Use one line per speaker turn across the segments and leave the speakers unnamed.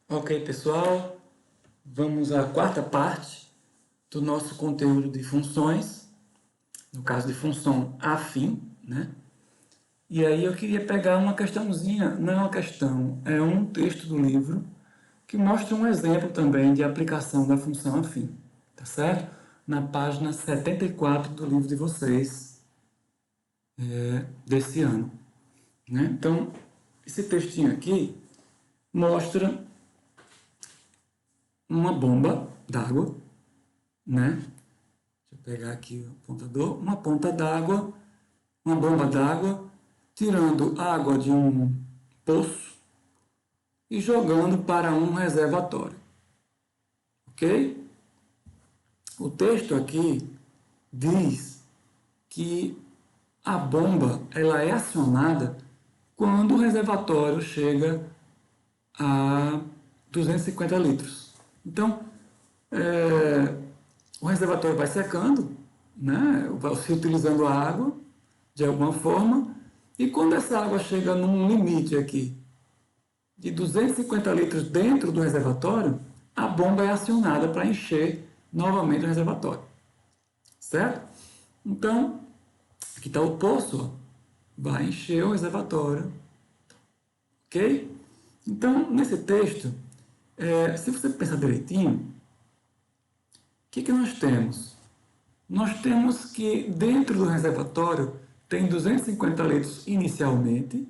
Ok, pessoal, vamos à quarta parte do nosso conteúdo de funções, no caso de função afim, né? E aí eu queria pegar uma questãozinha, não é uma questão, é um texto do livro que mostra um exemplo também de aplicação da função afim, tá certo? Na página 74 do livro de vocês, desse ano, né? Então, esse textinho aqui mostra uma bomba d'água, né? Deixa eu pegar aqui o apontador. Uma ponta d'água, uma bomba d'água, tirando água de um poço e jogando para um reservatório. Ok? O texto aqui diz que a bomba ela é acionada quando o reservatório chega a 250 litros. Então, o reservatório vai secando, né? Vai se utilizando a água de alguma forma, e quando essa água chega num limite aqui de 250 litros dentro do reservatório, a bomba é acionada para encher novamente o reservatório, certo? Então, aqui está o poço, ó, vai encher o reservatório, ok? Então, nesse texto, se você pensar direitinho, o que nós temos? Nós temos que dentro do reservatório tem 250 litros inicialmente,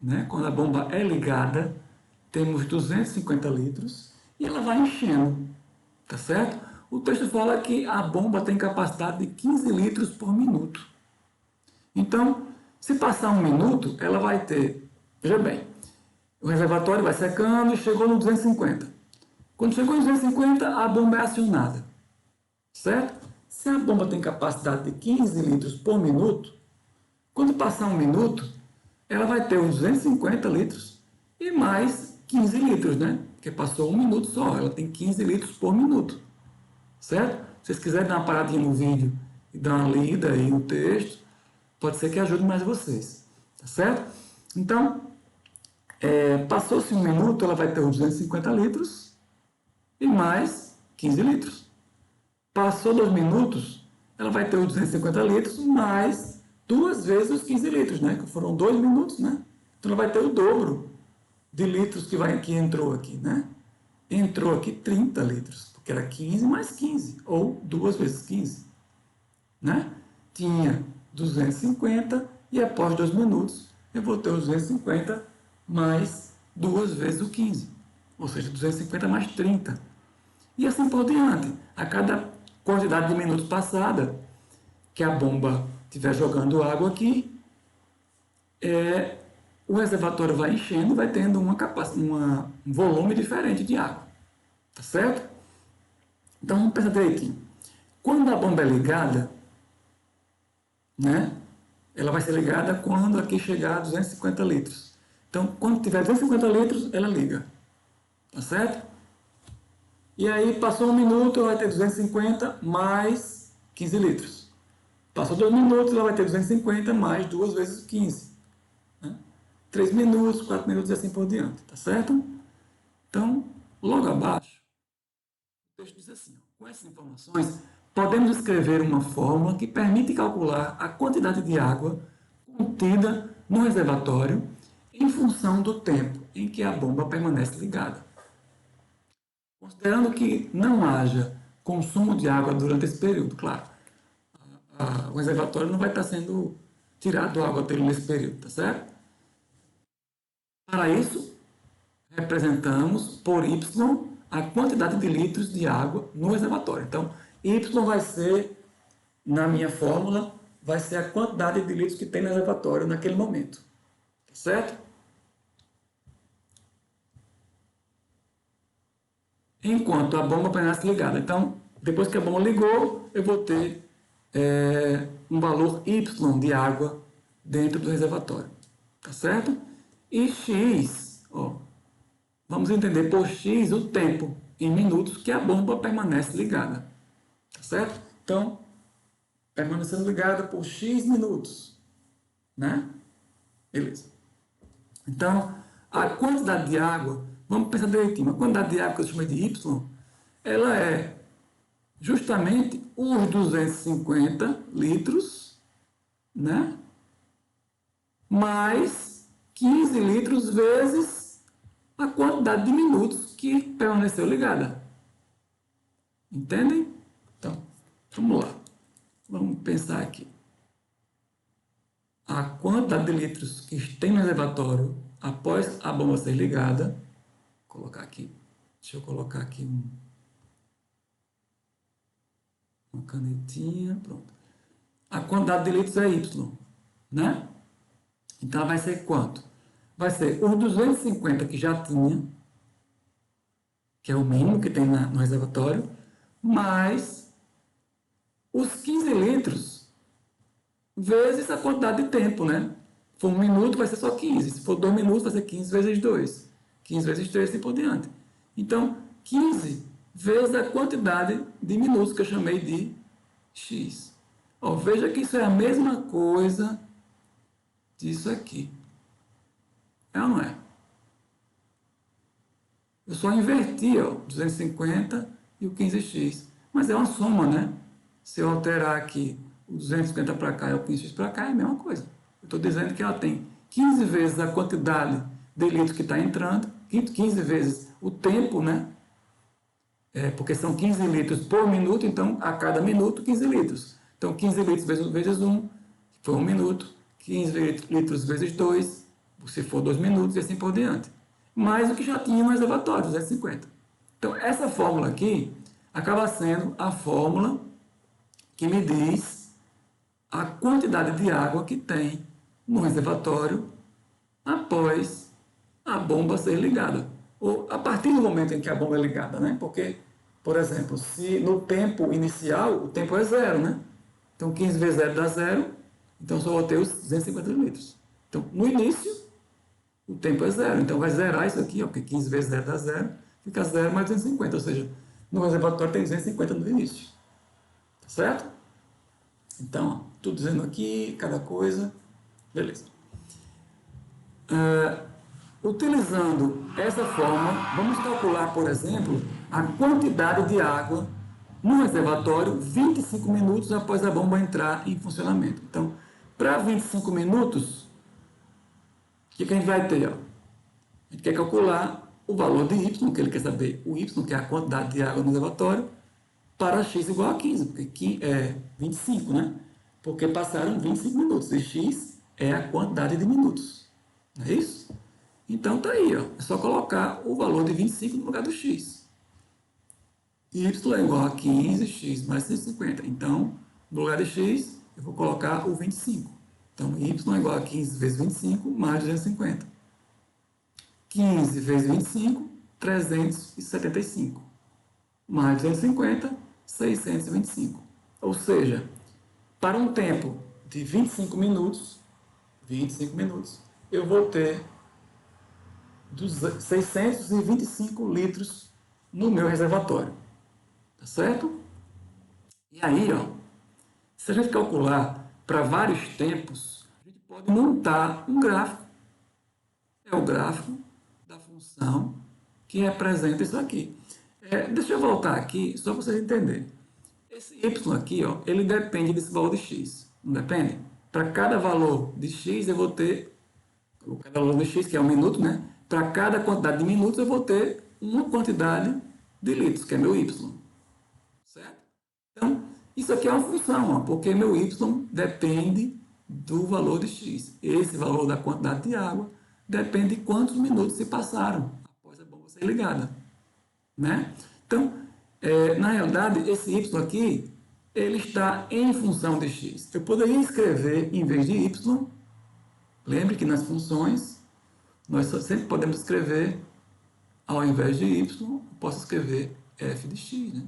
né? Quando a bomba é ligada, temos 250 litros e ela vai enchendo, tá certo? O texto fala que a bomba tem capacidade de 15 litros por minuto. Então, se passar um minuto, ela vai ter, veja bem, o reservatório vai secando e chegou no 250. Quando chegou no 250, a bomba é acionada, certo? Se a bomba tem capacidade de 15 litros por minuto, quando passar um minuto, ela vai ter uns 250 litros e mais 15 litros, né? Porque passou um minuto só, ela tem 15 litros por minuto, certo? Se vocês quiserem dar uma paradinha no vídeo e dar uma lida aí no texto, pode ser que ajude mais vocês, tá certo? Então, passou-se um minuto, ela vai ter uns 250 litros e mais 15 litros. Passou 2 minutos, ela vai ter os 250 litros mais duas vezes os 15 litros, né? Que foram 2 minutos, né? Então ela vai ter o dobro de litros que entrou aqui, né? Entrou aqui 30 litros, porque era 15 mais 15, ou duas vezes 15, né? Tinha 250 e após 2 minutos eu vou ter os 250 mais duas vezes o 15, ou seja, 250 mais 30. E assim por diante. A cada quantidade de minutos passada que a bomba estiver jogando água aqui, o reservatório vai enchendo, vai tendo um volume diferente de água. Tá certo? Então vamos pensar direitinho. Quando a bomba é ligada, né? Ela vai ser ligada quando aqui chegar a 250 litros. Então, quando tiver 250 litros, ela liga. Tá certo? E aí, passou um minuto, ela vai ter 250 mais 15 litros. Passou 2 minutos, ela vai ter 250 mais duas vezes 15. Né? 3 minutos, 4 minutos e assim por diante. Tá certo? Então, logo abaixo, o texto diz assim, ó, com essas informações, podemos escrever uma fórmula que permite calcular a quantidade de água contida no reservatório em função do tempo em que a bomba permanece ligada. Considerando que não haja consumo de água durante esse período, claro, o reservatório não vai estar sendo tirado água dele nesse período, tá certo? Para isso, representamos por Y a quantidade de litros de água no reservatório. Então, Y vai ser, na minha fórmula, vai ser a quantidade de litros que tem no reservatório naquele momento, tá certo? Enquanto a bomba permanece ligada. Então, depois que a bomba ligou, eu vou ter um valor Y de água dentro do reservatório. Tá certo? E X, ó, vamos entender por X o tempo em minutos que a bomba permanece ligada. Tá certo? Então, permanecendo ligada por X minutos. Né? Beleza. Então, a quantidade de água Vamos pensar direitinho. A quantidade de água que eu chamei de Y, ela é justamente os 250 litros, né? Mais 15 litros vezes a quantidade de minutos que permaneceu ligada. Entendem? Então, vamos lá. Vamos pensar aqui. A quantidade de litros que tem no reservatório após a bomba ser ligada. Vou colocar aqui. Deixa eu colocar aqui uma canetinha. Pronto. A quantidade de litros é Y, né? Então, vai ser quanto? Vai ser os 250 que já tinha, que é o mínimo que tem no reservatório, mais os 15 litros vezes a quantidade de tempo, né? Se for 1 minuto, vai ser só 15. Se for 2 minutos, vai ser 15 vezes 2. 15 vezes 3 e assim por diante. Então, 15 vezes a quantidade de minutos que eu chamei de X. Ó, veja que isso é a mesma coisa disso aqui. É ou não é? Eu só inverti, ó, 250 e o 15x. Mas é uma soma, né? Se eu alterar aqui o 250 para cá e o 15x para cá, é a mesma coisa. Eu estou dizendo que ela tem 15 vezes a quantidade de litros que está entrando, 15 vezes o tempo, né? Porque são 15 litros por minuto, então a cada minuto 15 litros. Então 15 litros vezes 1, se for 1 minuto, 15 litros vezes 2, se for 2 minutos e assim por diante. Mais o que já tinha no reservatório, 250. Então essa fórmula aqui acaba sendo a fórmula que me diz a quantidade de água que tem no reservatório após a bomba ser ligada. Ou a partir do momento em que a bomba é ligada, né? Porque, por exemplo, se no tempo inicial, o tempo é zero, né? Então 15 vezes zero dá zero, então só vou ter os 250 litros. Então, no início, o tempo é zero, então vai zerar isso aqui, ó, porque 15 vezes zero dá zero, fica zero mais 250, ou seja, no reservatório tem 250 no início. Tá certo? Então, tudo dizendo aqui, cada coisa, beleza. Utilizando essa forma, vamos calcular, por exemplo, a quantidade de água no reservatório 25 minutos após a bomba entrar em funcionamento. Então, para 25 minutos, o que a gente vai ter? Ó? A gente quer calcular o valor de Y, que ele quer saber o Y, que é a quantidade de água no reservatório, para x igual a 15, porque aqui é 25, né? Porque passaram 25 minutos, e x é a quantidade de minutos. Não é isso? Então tá aí, ó. É só colocar o valor de 25 no lugar do x. Y é igual a 15x mais 150. Então, no lugar de x, eu vou colocar o 25. Então, y é igual a 15 vezes 25 mais 250. 15 vezes 25, 375. Mais 250, 625. Ou seja, para um tempo de 25 minutos, eu vou ter 625 litros no meu reservatório. Tá certo? E aí, ó, se a gente calcular para vários tempos, a gente pode montar um gráfico. É o gráfico da função que representa isso aqui. Deixa eu voltar aqui, só para vocês entenderem. Esse y aqui, ó, ele depende desse valor de x. Não depende? Para cada valor de x, eu vou ter, cada valor de x, que é um minuto, né? Para cada quantidade de minutos, eu vou ter uma quantidade de litros, que é meu y. Certo? Então, isso aqui é uma função, ó, porque meu y depende do valor de x. Esse valor da quantidade de água depende de quantos minutos se passaram após a bomba ser ligada. Né? Então, na realidade, esse y aqui, ele está em função de x. Eu poderia escrever, em vez de y, lembre que nas funções, nós sempre podemos escrever, ao invés de y, eu posso escrever f de x, né?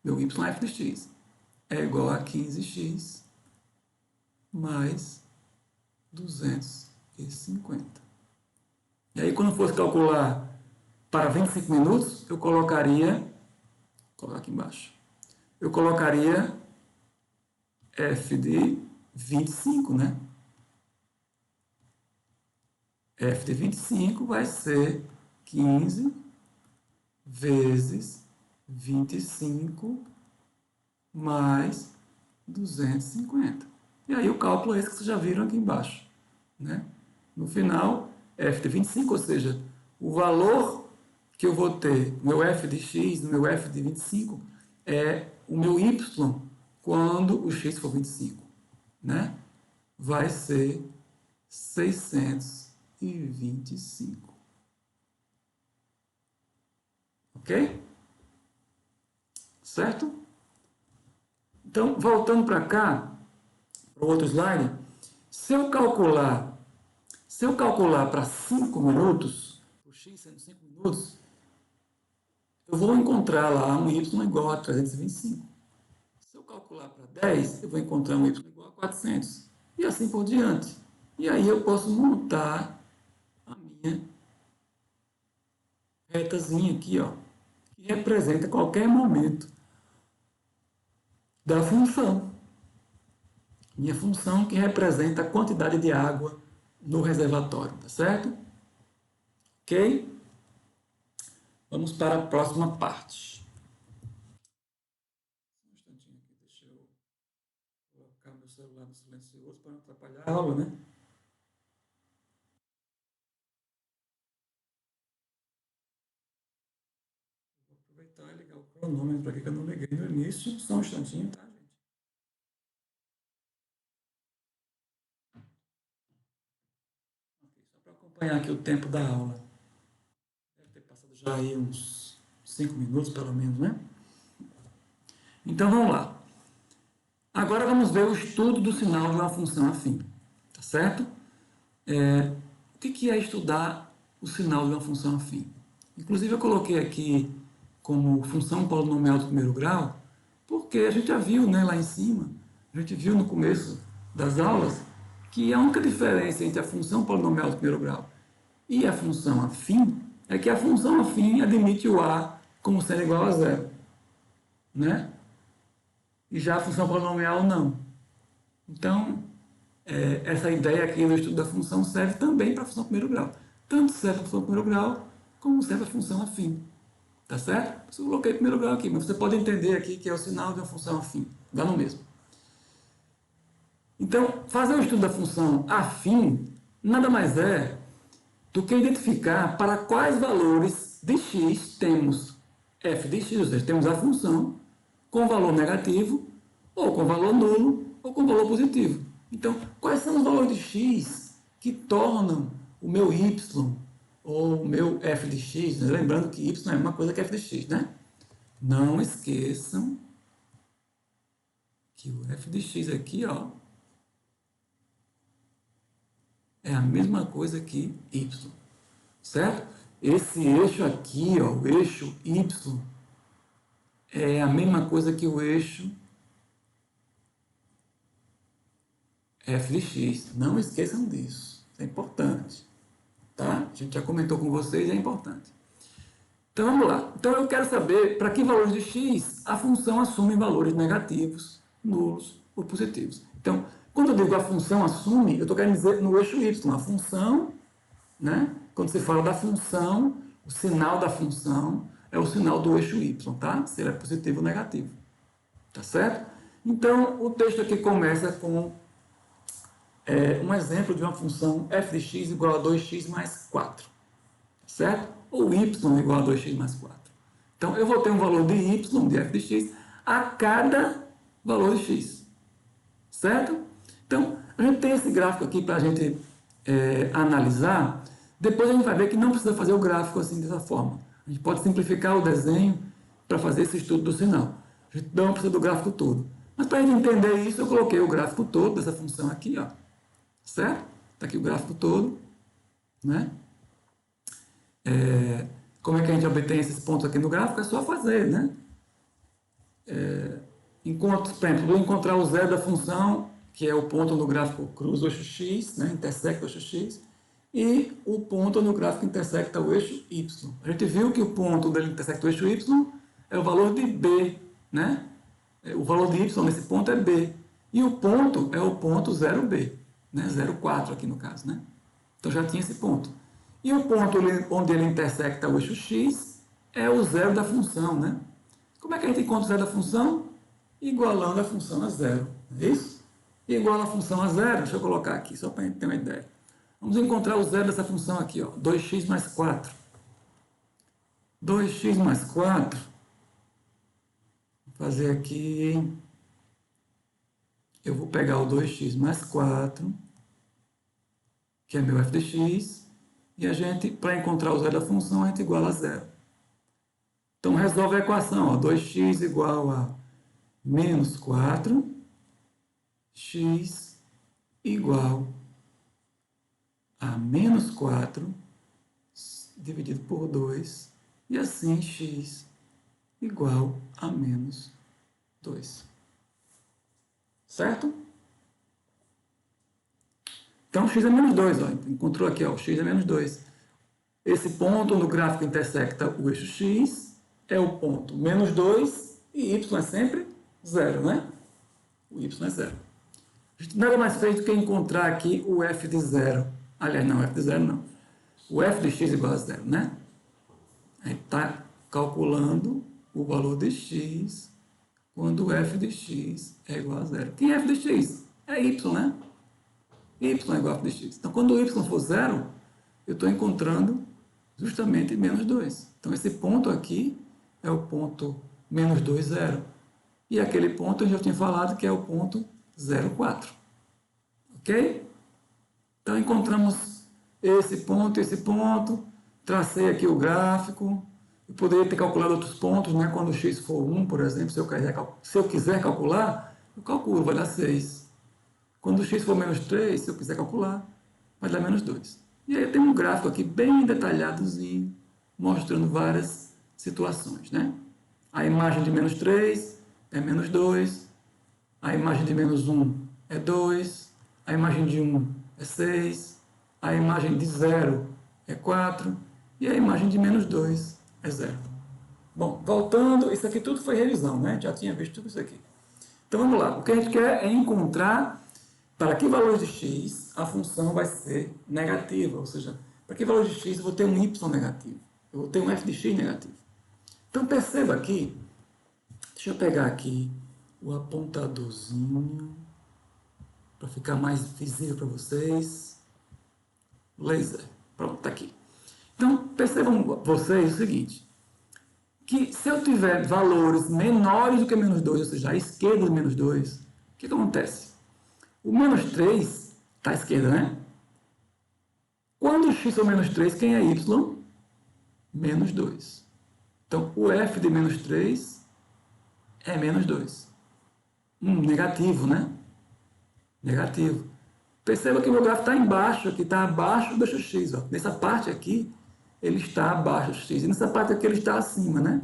Meu y f de x é igual a 15x mais 250. E aí, quando eu fosse calcular para 25 minutos, eu colocaria, vou colocar aqui embaixo, eu colocaria f de 25, né? F de 25 vai ser 15 vezes 25 mais 250. E aí o cálculo é esse que vocês já viram aqui embaixo, né? No final, f de 25, ou seja, o valor que eu vou ter, no meu f de x, no meu f de 25, é o meu y quando o x for 25, né? Vai ser 625. Ok? Certo? Então, voltando para cá, para o outro slide, se eu calcular para 5 minutos, o x sendo 5 minutos, eu vou encontrar lá um y igual a 325. Se eu calcular para 10, eu vou encontrar um y igual a 400. E assim por diante. E aí eu posso montar a minha retazinha aqui, ó, que representa qualquer momento da função. Minha função que representa a quantidade de água no reservatório, tá certo? Ok? Vamos para a próxima parte. Um instantinho aqui, deixa eu colocar meu celular no silencioso para não atrapalhar a aula, né? Vou aproveitar e ligar o cronômetro aqui que eu não liguei no início. Só um instantinho, tá, gente? Ok, só para acompanhar aqui o tempo da aula. Deve ter passado já aí uns 5 minutos, pelo menos, né? Então, vamos lá. Agora vamos ver o estudo do sinal de uma função afim, tá certo? O que é estudar o sinal de uma função afim? Inclusive eu coloquei aqui como função polinomial do primeiro grau, porque a gente já viu, né, lá em cima, a gente viu no começo das aulas, que a única diferença entre a função polinomial do primeiro grau e a função afim é que a função afim admite o a como sendo igual a zero, né? E já a função polinomial não. Então, essa ideia aqui no estudo da função serve também para a função primeiro grau. Tanto serve para a função primeiro grau, como serve para a função afim. Tá certo? Eu coloquei primeiro grau aqui, mas você pode entender aqui que é o sinal de uma função afim. Dá no mesmo. Então, fazer o estudo da função afim nada mais é do que identificar para quais valores de x temos f de x, ou seja, temos a função com valor negativo, ou com valor nulo, ou com valor positivo. Então, quais são os valores de x que tornam o meu y ou o meu f de x? Né? Lembrando que y é a mesma coisa que f de x, né? Não esqueçam que o f de x aqui, ó, é a mesma coisa que y, certo? Esse eixo aqui, ó, o eixo y, é a mesma coisa que o eixo f de x. Não esqueçam disso. Isso é importante. Tá? A gente já comentou com vocês, é importante. Então vamos lá. Então eu quero saber para que valores de x a função assume valores negativos, nulos ou positivos. Então, quando eu digo a função assume, eu estou querendo dizer no eixo y, a função, né? Quando se fala da função, o sinal da função é o sinal do eixo y, tá? Se ele é positivo ou negativo. Tá certo? Então, o texto aqui começa com um exemplo de uma função f de x igual a 2x mais 4. Certo? Ou y igual a 2x mais 4. Então, eu vou ter um valor de y, de f de x, a cada valor de x. Certo? Então, a gente tem esse gráfico aqui para a gente analisar. Depois a gente vai ver que não precisa fazer o gráfico assim dessa forma. A gente pode simplificar o desenho para fazer esse estudo do sinal. A gente não precisa do gráfico todo. Mas para a gente entender isso, eu coloquei o gráfico todo dessa função aqui, ó. Certo? Está aqui o gráfico todo, né? Como é que a gente obtém esses pontos aqui no gráfico? É só fazer, né? Enquanto, por exemplo, vou encontrar o zero da função, que é o ponto no gráfico cruza o eixo x, né? Intersecta o eixo x, e o ponto no gráfico intersecta o eixo y. A gente viu que o ponto dele intersecta o eixo y é o valor de b, né? O valor de y nesse ponto é b. E o ponto é o ponto 0b, né? 0,4 aqui no caso, né? Então já tinha esse ponto. E o ponto onde ele intersecta o eixo x é o zero da função, né? Como é que a gente encontra o zero da função? Igualando a função a zero, não é isso? Igual a função a zero, deixa eu colocar aqui, só para a gente ter uma ideia. Vamos encontrar o zero dessa função aqui, ó, 2x mais 4. 2x mais 4, vou fazer aqui, eu vou pegar o 2x mais 4, que é meu f de x, e a gente, para encontrar o zero da função, a gente iguala a zero. Então, resolve a equação, ó, 2x igual a menos 4, x igual a menos 4, dividido por 2, e assim x igual a menos 2. Certo? Então, x é menos 2, ó, encontrou aqui, ó, x é menos 2. Esse ponto no gráfico intersecta o eixo x, é o ponto menos 2, e y é sempre 0, né? O y é 0. A gente nada mais fez do que encontrar aqui o f de 0. Aliás, não, f de 0 não. O f de x igual a 0, né? A gente está calculando o valor de x quando o f de x é igual a 0. Que f de x? É y, né? Y é igual a f de x. Então, quando o y for 0, eu estou encontrando justamente menos 2. Então, esse ponto aqui é o ponto menos 2, 0. E aquele ponto eu já tinha falado que é o ponto 0,4. Ok? Então, encontramos esse ponto, tracei aqui o gráfico. Eu poderia ter calculado outros pontos, né? Quando o x for 1, por exemplo, se eu quiser calcular, eu calculo, vai dar 6. Quando o x for menos 3, se eu quiser calcular, vai dar menos 2. E aí tem um gráfico aqui bem detalhadozinho, mostrando várias situações, né? A imagem de menos 3 é menos 2, a imagem de menos 1 é 2, a imagem de 1 é 6, a imagem de 0 é 4 e a imagem de menos 2 é 0. Bom, voltando, isso aqui tudo foi revisão, né? Já tinha visto tudo isso aqui. Então vamos lá, o que a gente quer é encontrar para que valor de x a função vai ser negativa, ou seja, para que valor de x eu vou ter um y negativo, eu vou ter um f de x negativo. Então perceba aqui, deixa eu pegar aqui o apontadorzinho para ficar mais visível para vocês. Laser, pronto, está aqui. Então percebam vocês o seguinte, que se eu tiver valores menores do que menos 2, ou seja, à esquerda do menos 2, o que acontece? O menos 3 está à esquerda, né? Quando o x for menos 3, quem é y? Menos 2. Então, o f de menos 3 é menos 2. Negativo, né? Negativo. Perceba que o meu gráfico está embaixo, aqui está abaixo do eixo x. Ó. Nessa parte aqui, ele está abaixo do x. E nessa parte aqui, ele está acima, né?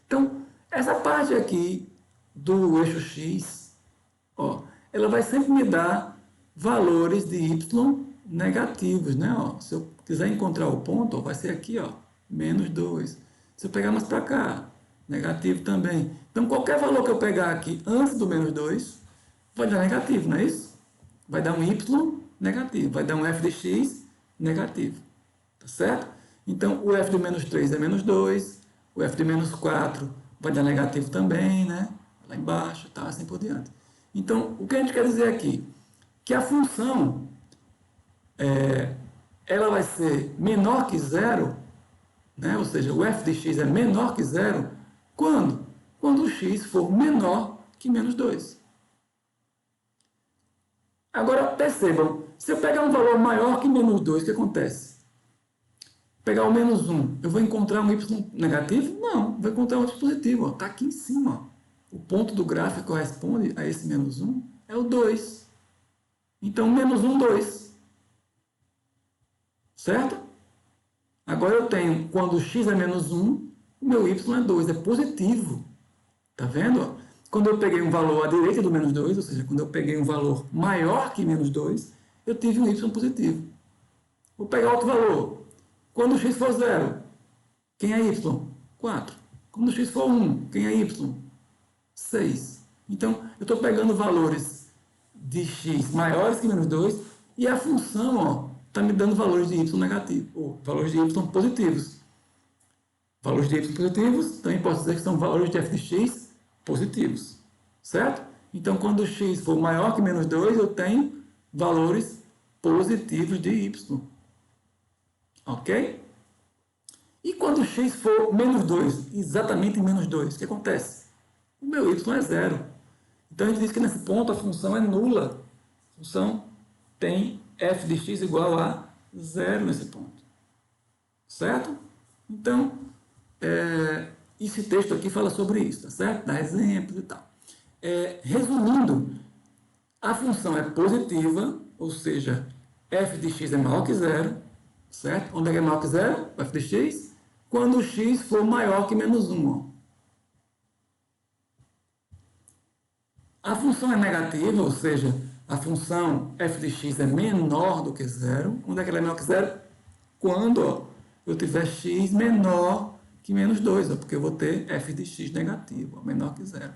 Então, essa parte aqui do eixo x, ó, ela vai sempre me dar valores de y negativos, né? Ó, se eu quiser encontrar o ponto, ó, vai ser aqui, ó, menos 2. Se eu pegar mais para cá, negativo também. Então, qualquer valor que eu pegar aqui antes do menos 2, vai dar negativo, não é isso? Vai dar um y negativo, vai dar um f de x negativo, tá certo? Então, o f de menos 3 é menos 2, o f de menos 4 vai dar negativo também, né? Lá embaixo, tá? Assim por diante. Então, o que a gente quer dizer aqui? Que a função, ela vai ser menor que zero, né? Ou seja, o f de x é menor que zero, quando? Quando o x for menor que menos 2. Agora, percebam, se eu pegar um valor maior que menos 2, o que acontece? Pegar o menos 1, eu vou encontrar um y negativo? Não, vou encontrar um y positivo, está aqui em cima. Ó. O ponto do gráfico que corresponde a esse menos 1 é o 2. Então, menos 1, 2. Certo? Agora eu tenho, quando x é menos 1, o meu y é 2, é positivo. Tá vendo? Quando eu peguei um valor à direita do menos 2, ou seja, quando eu peguei um valor maior que menos 2, eu tive um y positivo. Vou pegar outro valor. Quando x for 0, quem é y? 4. Quando x for 1, quem é y? 6. Então, eu estou pegando valores de x maiores que menos 2 e a função, ó, está me dando valores de y negativos, ou valores de y positivos. Valores de y positivos, também posso dizer que são valores de f de x positivos, certo? Então, quando x for maior que menos 2, eu tenho valores positivos de y, ok? E quando x for menos 2, exatamente menos 2, o que acontece? O meu y é zero. Então, a gente diz que nesse ponto a função é nula. A função tem f de x igual a zero nesse ponto, certo? Então, esse texto aqui fala sobre isso, tá certo? Dá exemplos e tal. Resumindo, a função é positiva, ou seja, f de x é maior que zero, certo? Onde é que é maior que zero? O f de x? Quando o x for maior que menos 1. Ó. A função é negativa, ou seja, a função f de x é menor do que zero. Onde é que ela é menor que zero? Quando ó, eu tiver x menor que menos 2, ó, porque eu vou ter f de x negativo, ó, menor que zero.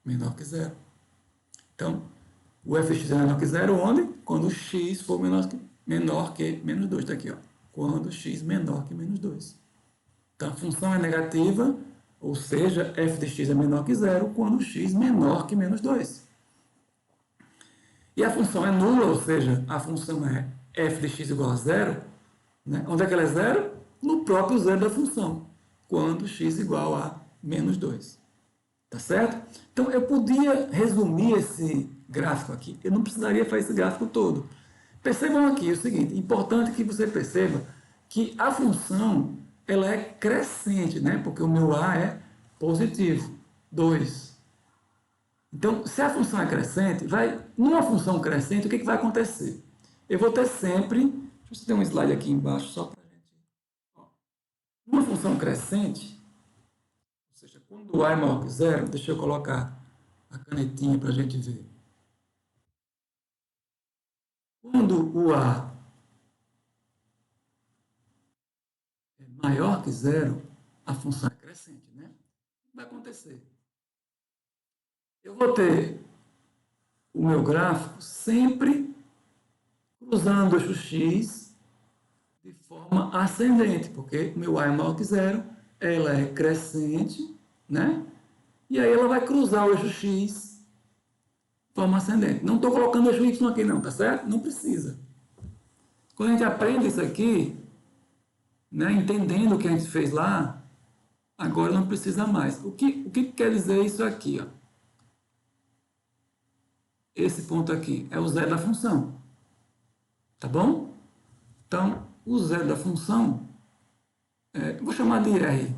Menor que zero. Então, o f de x é menor que zero onde? Quando o x for menor que menos 2. Está aqui, ó. Quando x menor que menos 2. Então, a função é negativa, ou seja, f de x é menor que zero quando x menor que menos 2. E a função é nula, ou seja, a função é f de x igual a zero. Né? Onde é que ela é zero? No próprio zero da função, quando x igual a menos 2. Tá certo? Então, eu podia resumir esse gráfico aqui. Eu não precisaria fazer esse gráfico todo. Percebam aqui o seguinte, importante que você perceba que a função ela é crescente, né? Porque o meu a é positivo, 2. Então, se a função é crescente, numa função crescente, o que vai acontecer? Eu vou ter sempre, deixa eu ter um slide aqui embaixo, só para a gente... Numa função crescente, ou seja, quando o a é maior que zero, deixa eu colocar a canetinha para a gente ver. Quando o a é maior que zero, a função é crescente, né? O que vai acontecer? Eu vou ter o meu gráfico sempre cruzando o eixo x de forma ascendente, porque o meu a é maior que zero, ela é crescente, né? E aí ela vai cruzar o eixo x de forma ascendente. Não estou colocando o eixo y aqui não, tá certo? Não precisa. Quando a gente aprende isso aqui, né, entendendo o que a gente fez lá, agora não precisa mais. O que quer dizer isso aqui? Ó? Esse ponto aqui é o zero da função. Tá bom? Então, o zero da função, vou chamar de R,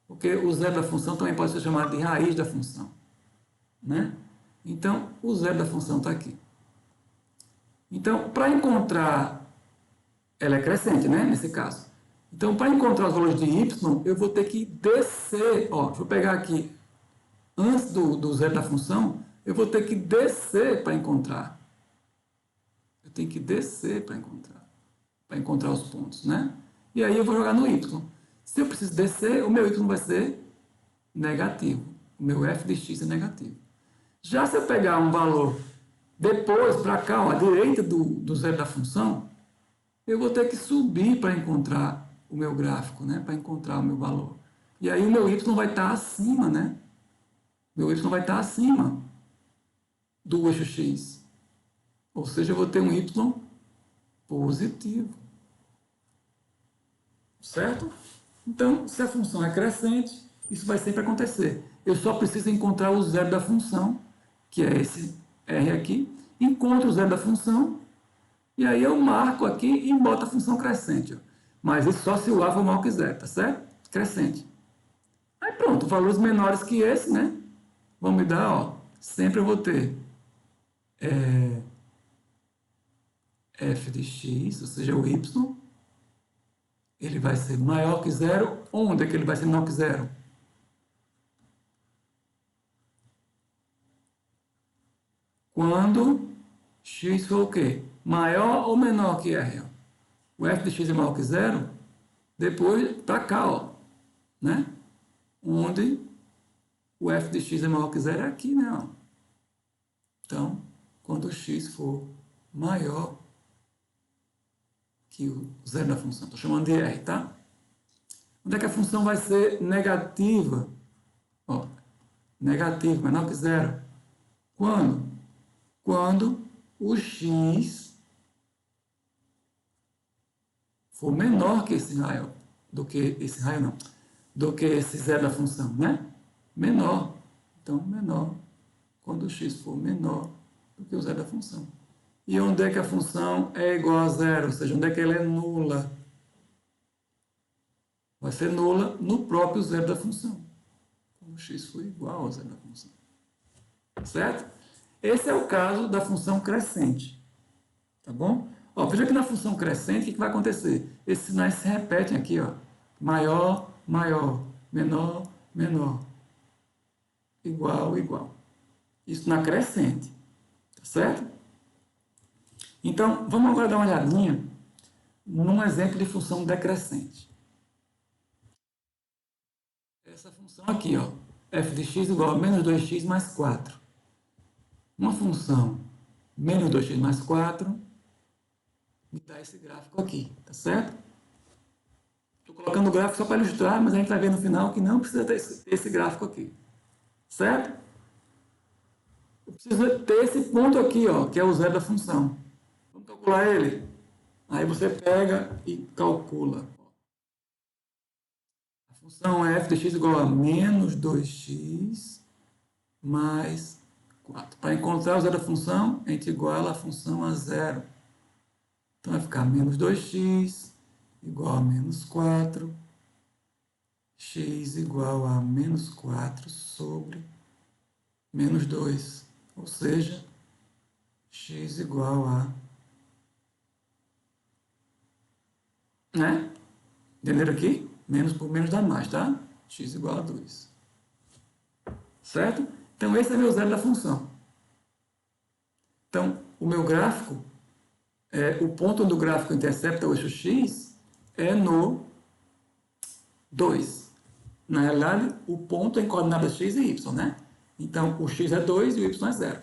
porque o zero da função também pode ser chamado de raiz da função. Né? Então, o zero da função está aqui. Então, para encontrar, ela é crescente, né? Nesse caso. Então, para encontrar os valores de y, eu vou ter que descer. Ó, deixa eu pegar aqui, antes do zero da função, eu vou ter que descer para encontrar. Eu tenho que descer para encontrar os pontos, né? E aí eu vou jogar no y. Se eu preciso descer, o meu y vai ser negativo. O meu f de x é negativo. Já se eu pegar um valor depois, para cá, ó, à direita do zero da função, eu vou ter que subir para encontrar o meu gráfico, né? Para encontrar o meu valor. E aí o meu y vai estar acima, né? Meu y vai estar acima do eixo x. Ou seja, eu vou ter um y positivo. Certo? Então, se a função é crescente, isso vai sempre acontecer. Eu só preciso encontrar o zero da função, que é esse R aqui. Encontro o zero da função, e aí eu marco aqui e boto a função crescente. Ó. Mas isso só se o A for maior que zero, tá certo? Crescente. Aí pronto, valores menores que esse, né? Vão me dar, ó, sempre eu vou ter f de x, ou seja, o y, ele vai ser maior que zero. Onde é que ele vai ser menor que zero? Quando x for o quê? Maior ou menor que r? O f de x é maior que zero, depois para cá, ó, né? Onde o f de x é maior que zero é aqui, né? Ó. Então, quando o x for maior que o zero da função. Estou chamando de R, tá? Onde é que a função vai ser negativa? Ó, negativo, menor que zero. Quando? Quando o x for menor que esse raio, do que esse raio não, do que esse zero da função, né? Menor. Então, menor, quando o x for menor do que o zero da função. E onde é que a função é igual a zero? Ou seja, onde é que ela é nula? Vai ser nula no próprio zero da função. Quando o x for igual ao zero da função. Certo? Esse é o caso da função crescente. Tá bom? Ó, veja que na função crescente, o que vai acontecer? Esses sinais se repetem aqui, ó. Maior, maior, menor, menor. Igual, igual. Isso na crescente. Tá certo? Então, vamos agora dar uma olhadinha num exemplo de função decrescente. Essa função aqui, ó, f de x igual a menos 2x mais 4. Uma função menos 2x mais 4 me dá esse gráfico aqui, tá certo? Estou colocando o gráfico só para ilustrar, mas a gente vai ver no final que não precisa ter esse gráfico aqui, certo? Eu preciso ter esse ponto aqui, ó, que é o zero da função. Vamos calcular ele? Aí você pega e calcula. A função f de x igual a menos 2x mais 4. Para encontrar o zero da função, a gente iguala a função a zero. Então vai ficar menos 2x igual a menos 4, x igual a menos 4 sobre menos 2, ou seja, x igual a... Né? Entenderam aqui? Menos por menos dá mais, tá? X igual a 2. Certo? Então, esse é meu zero da função. Então, o meu gráfico, o ponto onde o gráfico intercepta o eixo x é no 2. Na realidade, o ponto é em coordenadas x e y, né? Então, o x é 2 e o y é 0.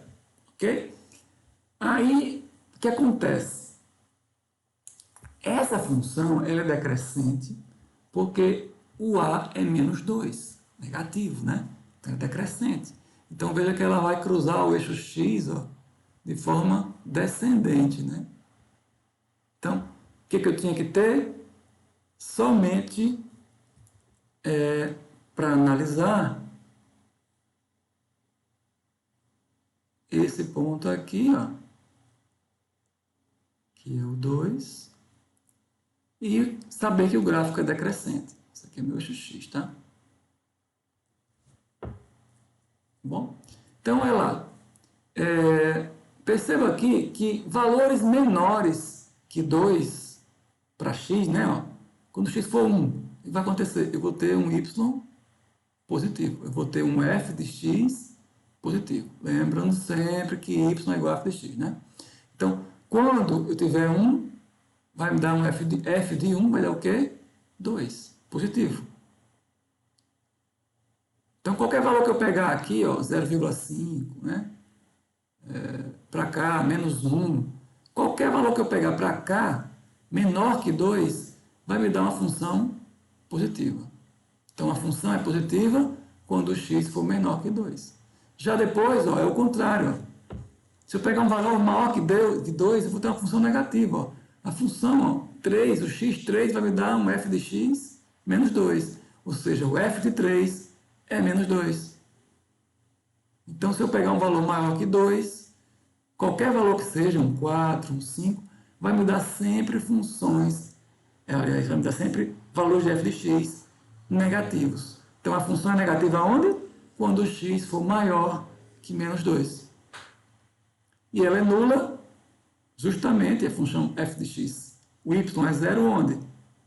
Ok? Aí, o que acontece? Essa função ela é decrescente porque o a é menos 2, negativo, né? Então, é decrescente. Então, veja que ela vai cruzar o eixo x, ó, de forma descendente, né? Então, o que eu tinha que ter? Somente para analisar esse ponto aqui, ó, que é o 2, e saber que o gráfico é decrescente. Isso aqui é meu eixo x, tá? Bom, então, olha lá. Perceba aqui que valores menores que 2 para x, né? Ó, quando x for 1, o que vai acontecer? Eu vou ter um y positivo. Eu vou ter um f de x positivo. Lembrando sempre que y é igual a f de x, né? Então, quando eu tiver 1, vai me dar um f de 1, vai dar o quê? 2, positivo. Então, qualquer valor que eu pegar aqui, ó, 0,5, né? Para cá, menos 1, qualquer valor que eu pegar para cá, menor que 2, vai me dar uma função positiva. Então, a função é positiva quando o x for menor que 2. Já depois, ó, é o contrário. Ó. Se eu pegar um valor maior que 2, eu vou ter uma função negativa. Ó. A função, ó, 3, o x3 vai me dar um f de x menos 2. Ou seja, o f de 3 é menos 2. Então, se eu pegar um valor maior que 2, qualquer valor que seja, um 4, um 5, vai me dar sempre funções, aliás, vai me dar sempre valores de f de x negativos. Então, a função é negativa onde? Quando o x for maior que menos 2. E ela é nula justamente a função f de x. O y é zero onde?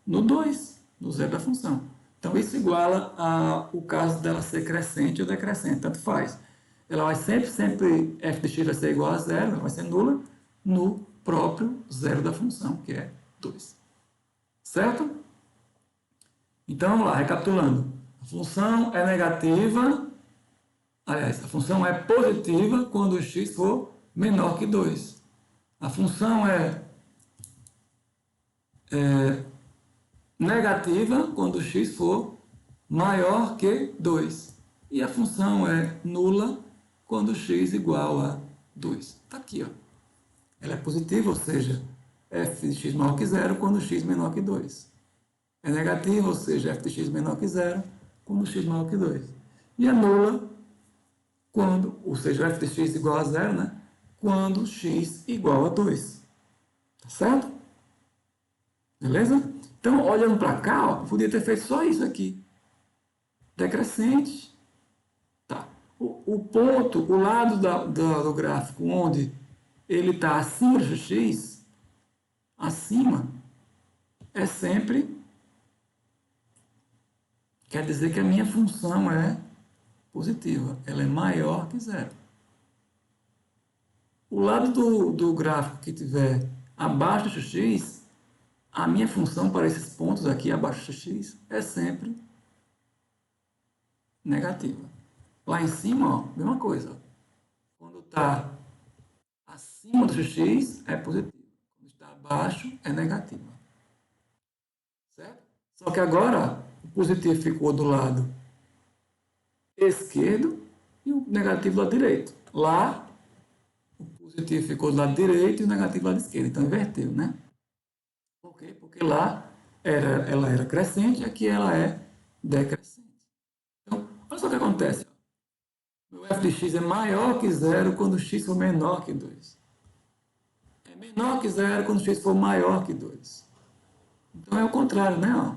No 2, no zero da função. Então, isso iguala ao caso dela ser crescente ou decrescente, tanto faz. Ela vai sempre f de x vai ser igual a zero, ela vai ser nula no próprio zero da função, que é 2. Certo? Então, vamos lá, recapitulando. A função é negativa, aliás, a função é positiva quando o x for menor que 2. A função é negativa quando x for maior que 2. E a função é nula quando x igual a 2. Está aqui, ó. Ela é positiva, ou seja, f de x maior que zero quando x menor que 2. É negativa, ou seja, f de x menor que zero quando x maior que 2. E é nula quando, ou seja, f de x igual a zero, né? Quando x igual a 2. Tá certo? Beleza? Então, olhando para cá, ó, eu podia ter feito só isso aqui. Decrescente. Tá. O ponto, o lado do gráfico onde ele está acima de x, acima, é sempre, quer dizer que a minha função é positiva. Ela é maior que zero. O lado do gráfico que tiver abaixo de x, a minha função para esses pontos aqui abaixo de x é sempre negativa. Lá em cima, ó, mesma coisa. Quando está acima do x, é positiva. Quando está abaixo, é negativa. Certo? Só que agora, o positivo ficou do lado esquerdo e o negativo do lado direito. Lá, o positivo ficou do lado direito e o negativo do lado esquerdo. Então, inverteu, né? Por quê? Porque lá ela era crescente e aqui ela é decrescente. Então, olha só o que acontece. Meu f de x é maior que zero quando x for menor que 2. É menor que zero quando x for maior que 2. Então é o contrário, né? Ó.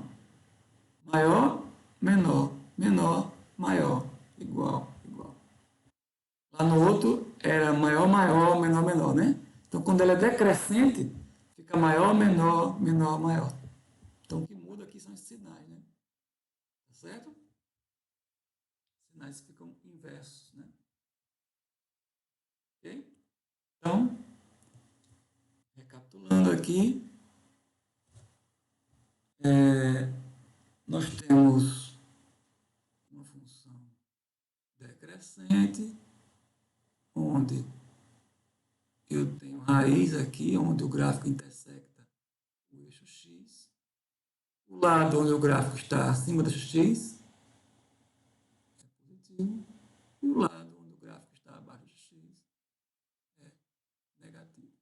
Maior, menor, menor, maior, igual, igual. Lá no outro era maior, maior, menor, menor, né? Então quando ela é decrescente, fica maior, menor, menor, maior. Então o que muda aqui são esses sinais, né? Tá certo? Os sinais ficam inversos, né? Ok? Então, recapitulando aqui, nós temos uma função decrescente, onde eu tenho raiz aqui, onde o gráfico intersecta o eixo x. O lado onde o gráfico está acima do x é positivo. E o lado onde o gráfico está abaixo de x é negativo.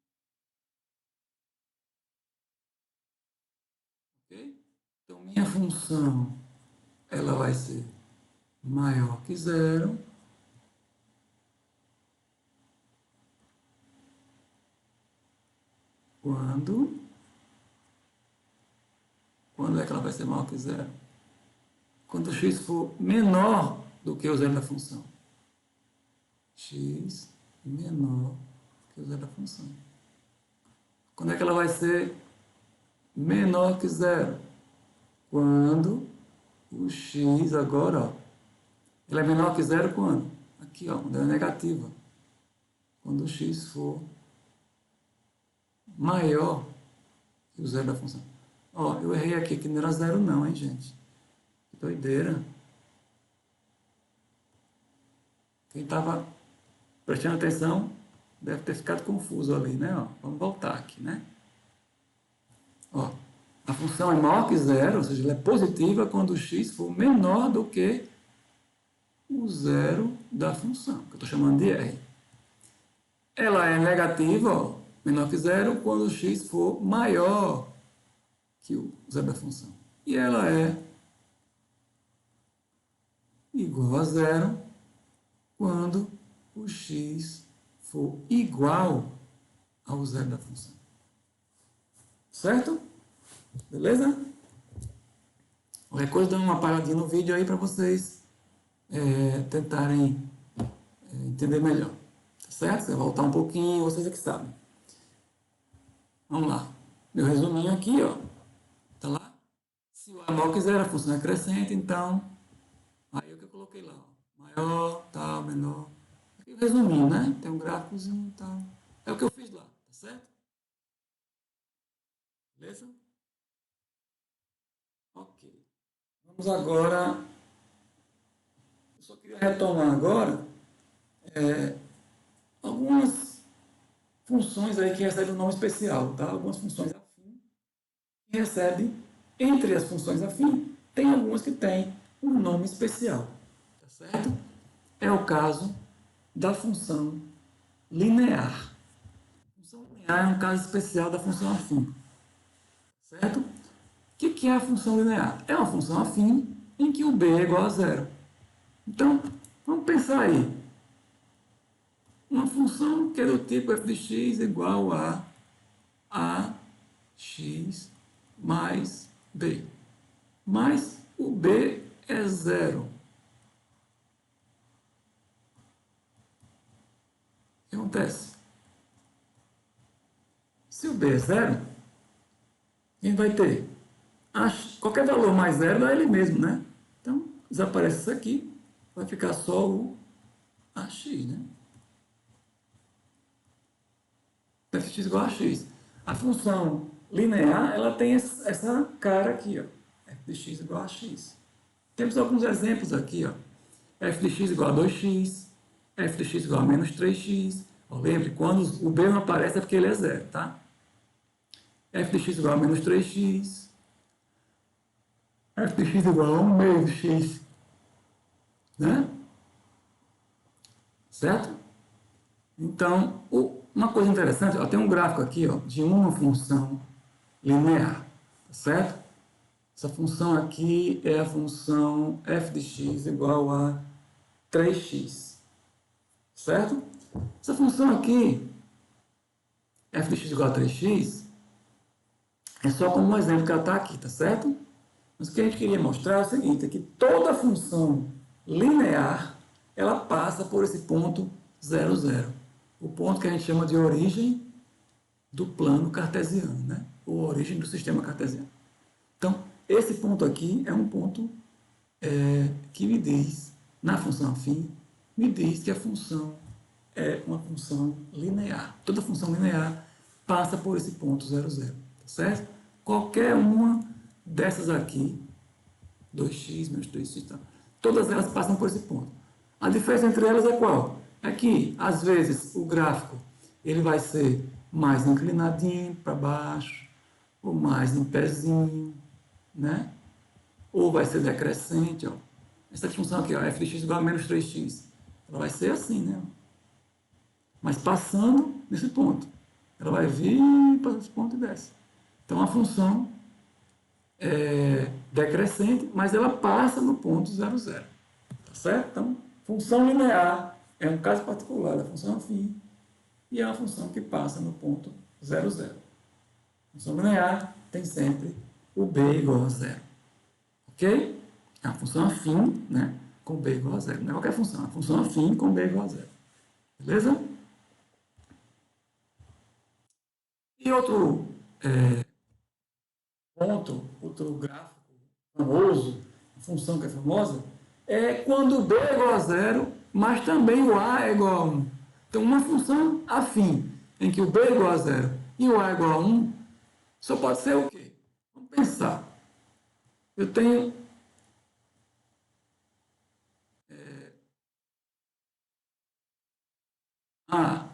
Ok? Então, minha função ela vai ser maior que zero quando... Quando é que ela vai ser maior que zero? Quando x for menor do que o zero da função. X menor que o zero da função. Quando é que ela vai ser menor que zero? Quando o x agora, ó, ele é menor que zero quando? Aqui, ó, quando ela é negativa. Quando o x for maior que o zero da função. Ó, eu errei aqui, que não era zero não, hein, gente? Que doideira. Quem estava prestando atenção deve ter ficado confuso ali, né? Ó, vamos voltar aqui, né? Ó, a função é maior que zero, ou seja, ela é positiva quando o x for menor do que o zero da função, que eu estou chamando de r. Ela é negativa, ó, menor que zero, quando o x for maior que o zero da função. E ela é igual a zero quando o x for igual ao zero da função. Certo? Beleza? Qualquer coisa, dá uma paradinha no vídeo aí para vocês tentarem entender melhor. Tá certo? Você vai voltar um pouquinho, vocês é que sabem. Vamos lá. Meu resuminho aqui, ó. Tá lá? Se o a maior que zero, a função é crescente, então, aí é o que eu coloquei lá, ó. Maior, tal, menor. Aqui o resuminho, né? Tem um gráficozinho e tal. É o que eu fiz lá, tá certo? Beleza? Ok. Vamos agora. Eu só queria retomar agora algumas funções aí que recebem um nome especial, tá? Algumas funções afins recebe, entre as funções afins, tem algumas que têm um nome especial, tá certo? É o caso da função linear. A função linear é um caso especial da função afim, certo? O que é a função linear? É uma função afim em que o b é igual a zero. Então, vamos pensar aí. Uma função que é do tipo f de x igual a x mais b. Mas o b é zero. O que acontece? Se o b é zero, a gente vai ter qualquer valor mais zero dá ele mesmo, né? Então, desaparece isso aqui, vai ficar só o ax, né? Fx igual a x. A função linear, ela tem essa cara aqui, ó. F de x igual a x. Temos alguns exemplos aqui, ó. F de x igual a 2x, f de x igual a menos 3x. Ó, lembre, quando o b não aparece é porque ele é zero, tá? F de x igual a menos 3x, f de x igual a 1 meio de x, né? Certo? Então, uma coisa interessante, ó, tem um gráfico aqui, ó, de uma função linear, tá certo? Essa função aqui é a função f de x igual a 3x, certo? Essa função aqui, f de x igual a 3x, é só como um exemplo que ela está aqui, tá certo? Mas o que a gente queria mostrar é o seguinte, é que toda função linear, ela passa por esse ponto 0, 0. O ponto que a gente chama de origem do plano cartesiano, né? Ou origem do sistema cartesiano. Então, esse ponto aqui é um ponto que me diz, na função afim, me diz que a função é uma função linear. Toda função linear passa por esse ponto 0, 0. Tá certo? Qualquer uma dessas aqui, 2x menos 3x, tá? Todas elas passam por esse ponto. A diferença entre elas é qual? É que, às vezes, o gráfico ele vai ser mais inclinadinho para baixo, ou mais em pezinho, né? Ou vai ser decrescente, ó. Essa função aqui, ó, f de x igual a menos 3x, ela vai ser assim, né? Mas passando nesse ponto. Ela vai vir para esse ponto e desce. Então, a função é decrescente, mas ela passa no ponto 0, 0. Tá certo? Então, função linear é um caso particular da função afim e é uma função que passa no ponto 0, 0. Função linear tem sempre o b igual a 0. Ok? É a função afim, né, com b igual a 0. Não é qualquer função, é a função afim com b igual a 0. Beleza? E outro ponto, outro gráfico famoso, função que é famosa, é quando o b é igual a 0, mas também o a é igual a 1. Então, uma função afim, em que o b é igual a 0 e o a é igual a 1, só pode ser o quê? Vamos pensar. Eu tenho a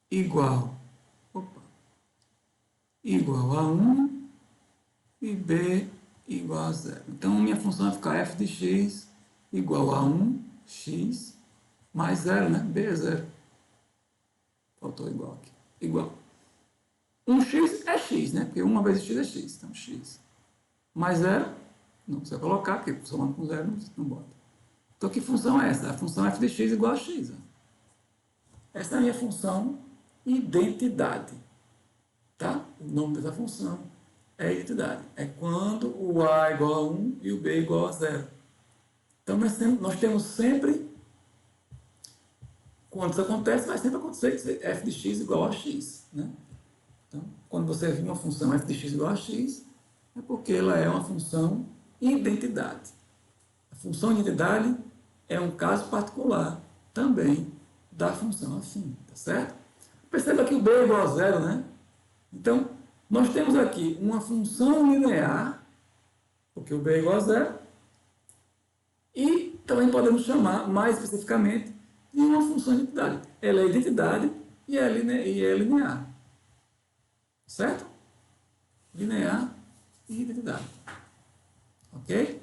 igual, igual a 1 e b igual a 0. Então, minha função vai ficar f de x igual a 1x mais 0, né? B é 0. Faltou igual aqui. Igual. 1x é x, né? Porque 1 vezes x é x. Então, x. Mais 0, não precisa colocar, porque somando com 0 não bota. Então, que função é essa? A função f de x igual a x. Ó. Essa é a minha função identidade. Tá? O nome dessa função é identidade. É quando o a é igual a 1 e o b é igual a 0. Então, nós temos sempre, quando isso acontece, vai sempre acontecer que f de x igual a x. Né? Então, quando você vê uma função f de x igual a x, é porque ela é uma função identidade. A função identidade é um caso particular também da função afim, tá certo? Perceba que o b é igual a 0, né? Então, nós temos aqui uma função linear, porque o b é igual a 0, e também podemos chamar, mais especificamente, de uma função de identidade. Ela é identidade e é linear. Certo? linear e identidade. Ok?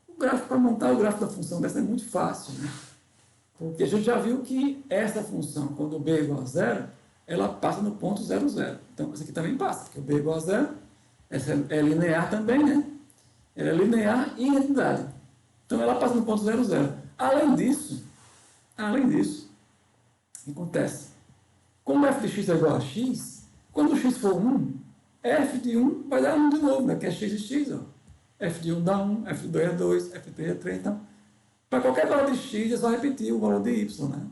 O gráfico, para montar o gráfico da função dessa é muito fácil, né? Porque a gente já viu que essa função, quando b é igual a zero, ela passa no ponto 0, 0. Então, essa aqui também passa, porque o b é igual a zero, essa é linear também, né? Ela é linear e identidade. Então, ela passa no ponto 0, 0. Além disso, o que acontece? Como f de x é igual a x, quando x for 1, f de 1 vai dar 1 de novo, né? Que é x de x, ó. F de 1 dá 1, f de 2 é 2, f de 3 é 3. Então, para qualquer valor de x, é só repetir o valor de y, né?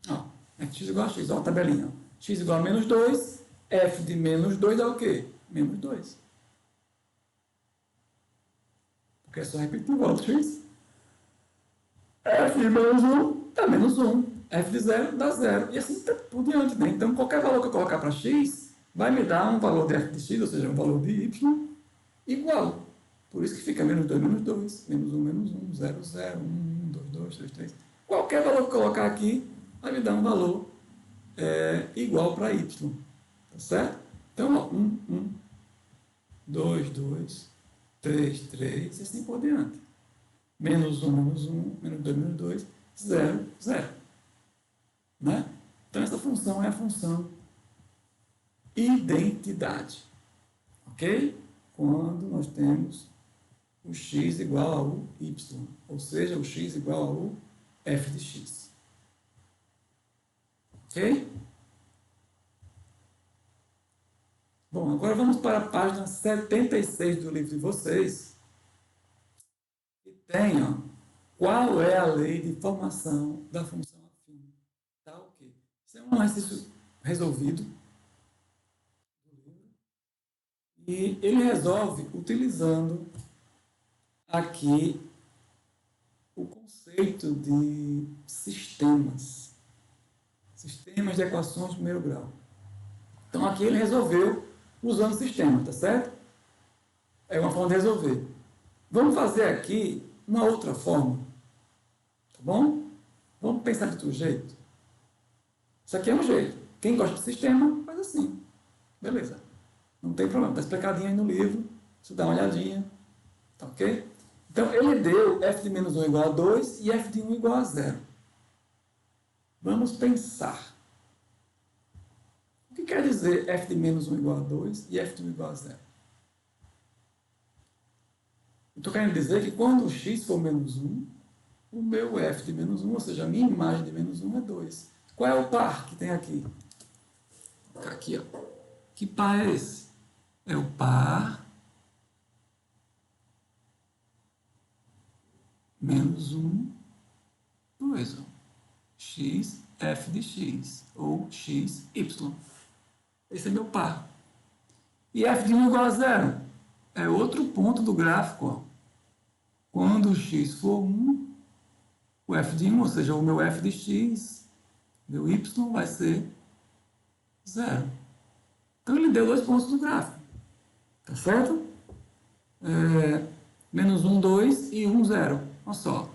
Ó, f de x igual a x, ó, a tabelinha. Ó. X igual a menos 2, f de menos 2 dá o quê? Menos 2. Porque é só repetir o valor de x. F de menos 1 dá menos 1. F de 0 dá 0. E assim por diante, né? Então, qualquer valor que eu colocar para x vai me dar um valor de f de x, ou seja, um valor de y, igual. Por isso que fica menos 2, menos 2, menos 1, 0, 0, 1, 2, 2, 3, 3. Qualquer valor que eu colocar aqui vai me dar um valor igual para y. Tá certo? Então, ó, 1, 1, 2, 2, 3, 3, e assim por diante. Menos 1, menos 2, menos 2, 0, 0. Né? Então, essa função é a função identidade. Ok? Quando nós temos o x igual ao y, ou seja, o x igual ao f de x. Ok? Bom, agora vamos para a página 76 do livro de vocês, que tem, ó, qual é a lei de formação da função afim. Tá, ok. Isso é um exercício resolvido do livro, e ele resolve utilizando aqui o conceito de sistemas. Sistemas de equações de primeiro grau. Então, aqui ele resolveu usando sistemas, tá certo? É uma forma de resolver. Vamos fazer aqui uma outra forma, tá bom? Vamos pensar de outro jeito. Isso aqui é um jeito. Quem gosta de sistema, faz assim. Beleza. Não tem problema. Está explicadinho aí no livro. Você dá uma olhadinha. Tá ok? Então, ele deu f de menos 1 igual a 2 e f de 1 igual a 0. Vamos pensar. O que quer dizer f de menos 1 igual a 2 e f de 1 igual a 0? Estou querendo dizer que quando o x for menos 1, o meu f de menos 1, ou seja, a minha imagem de menos 1 é 2. Qual é o par que tem aqui? Vou colocar aqui, ó. Que par é esse? É o par menos 1, 2. Ó. X, f de x, ou x, y. Esse é meu par. E f de 1 igual a 0. É outro ponto do gráfico. Ó. Quando o x for 1, o f de 1, ou seja, o meu f de x, meu y, vai ser 0. Então, ele deu 2 pontos do gráfico. Tá certo? Menos 1, 2 e 1, 0. Olha só.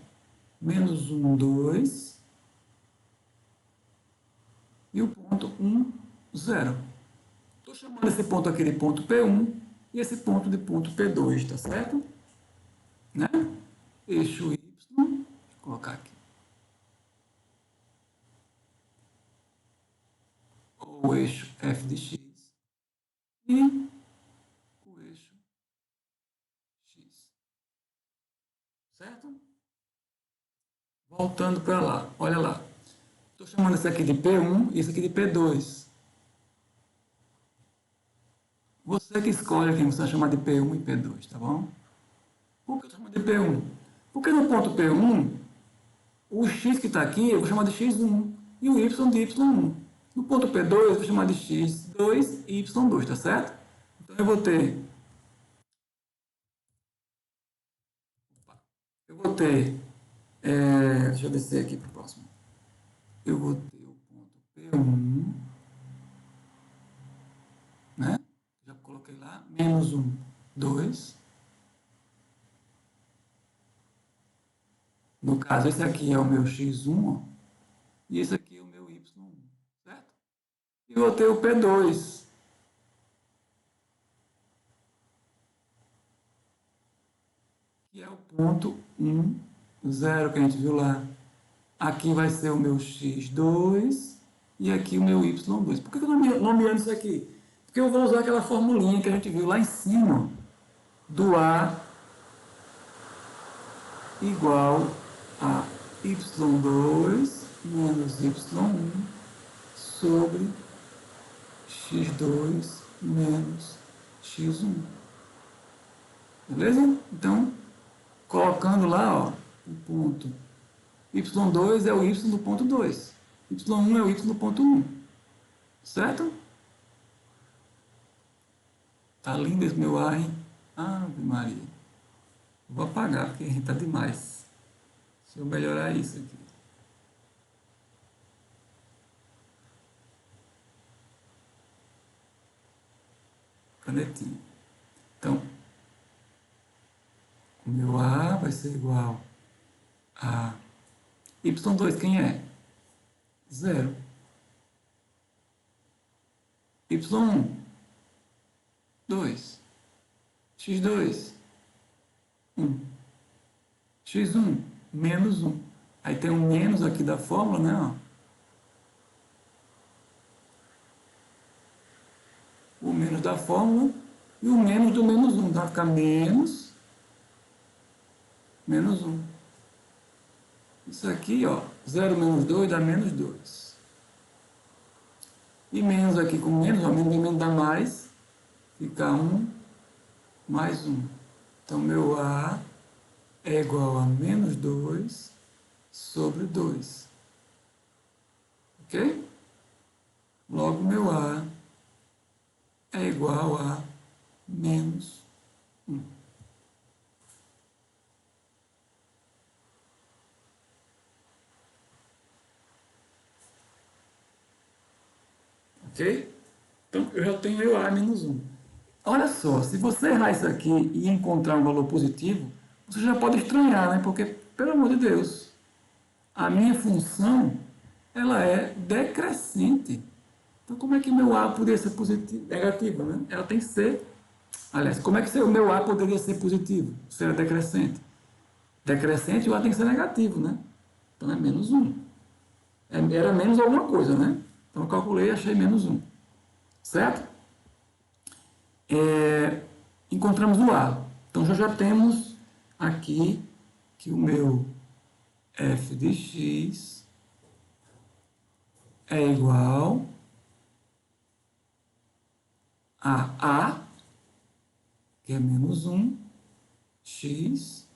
Menos 1, 2 e o ponto 1, 0. Estou chamando esse ponto aqui de ponto P1 e esse ponto de ponto P2, tá certo? Né? Eixo Y, vou colocar aqui. O eixo f de x e o eixo x. Certo? Voltando para lá, olha lá. Estou chamando esse aqui de P1 e esse aqui de P2. Você que escolhe quem você vai chamar de P1 e P2, tá bom? Por que eu estou chamando de P1? Porque no ponto P1, o x que está aqui eu vou chamar de x1 e o y de y1. No ponto P2 eu vou chamar de x2 e y2, tá certo? Então eu vou ter... deixa eu descer aqui para o próximo. Eu vou ter o ponto P1, né? Já coloquei lá, menos 1, 2. No caso, esse aqui é o meu x1, ó, e esse aqui é o meu y1, certo? E vou ter o P2. que é o ponto 1, 0 que a gente viu lá. Aqui vai ser o meu x2 e aqui o meu y2. Por que eu estou nomeando isso aqui? Porque eu vou usar aquela formulinha que a gente viu lá em cima, do A igual a y2 menos y1 sobre x2 menos x1. Beleza? Então, colocando lá, ó, o ponto y2 é o y do ponto 2. y1 é o y do ponto 1. Certo? Tá lindo esse meu ar, hein? Ave Maria. Vou apagar porque tá demais. Deixa eu melhorar isso aqui. Canetinha. Então, o meu A vai ser igual a y2, quem é? 0. y1, 2. x2, 1. x1, menos 1. Aí tem um menos aqui da fórmula, né? Ó. O menos da fórmula e o menos do menos 1. Então vai ficar menos 1. Isso aqui, ó, 0 menos 2 dá menos 2. E menos aqui com menos, ó, menos dá mais, fica 1 mais 1. Então, meu A é igual a menos 2 sobre 2. Ok? Logo, meu A é igual a menos 1. Ok? Então, eu já tenho meu A menos 1. Olha só, se você errar isso aqui e encontrar um valor positivo, você já pode estranhar, né? Porque, pelo amor de Deus, a minha função, ela é decrescente. Então, como é que meu A poderia ser positivo, negativo, né? Ela tem que ser... Aliás, como é que o meu A poderia ser positivo, se era decrescente? Decrescente, o A tem que ser negativo, né? Então, é menos 1. Era menos alguma coisa, né? Então, eu calculei e achei menos 1. Certo? Encontramos o A. Então, já temos aqui que o meu f de x é igual a, que é menos 1, x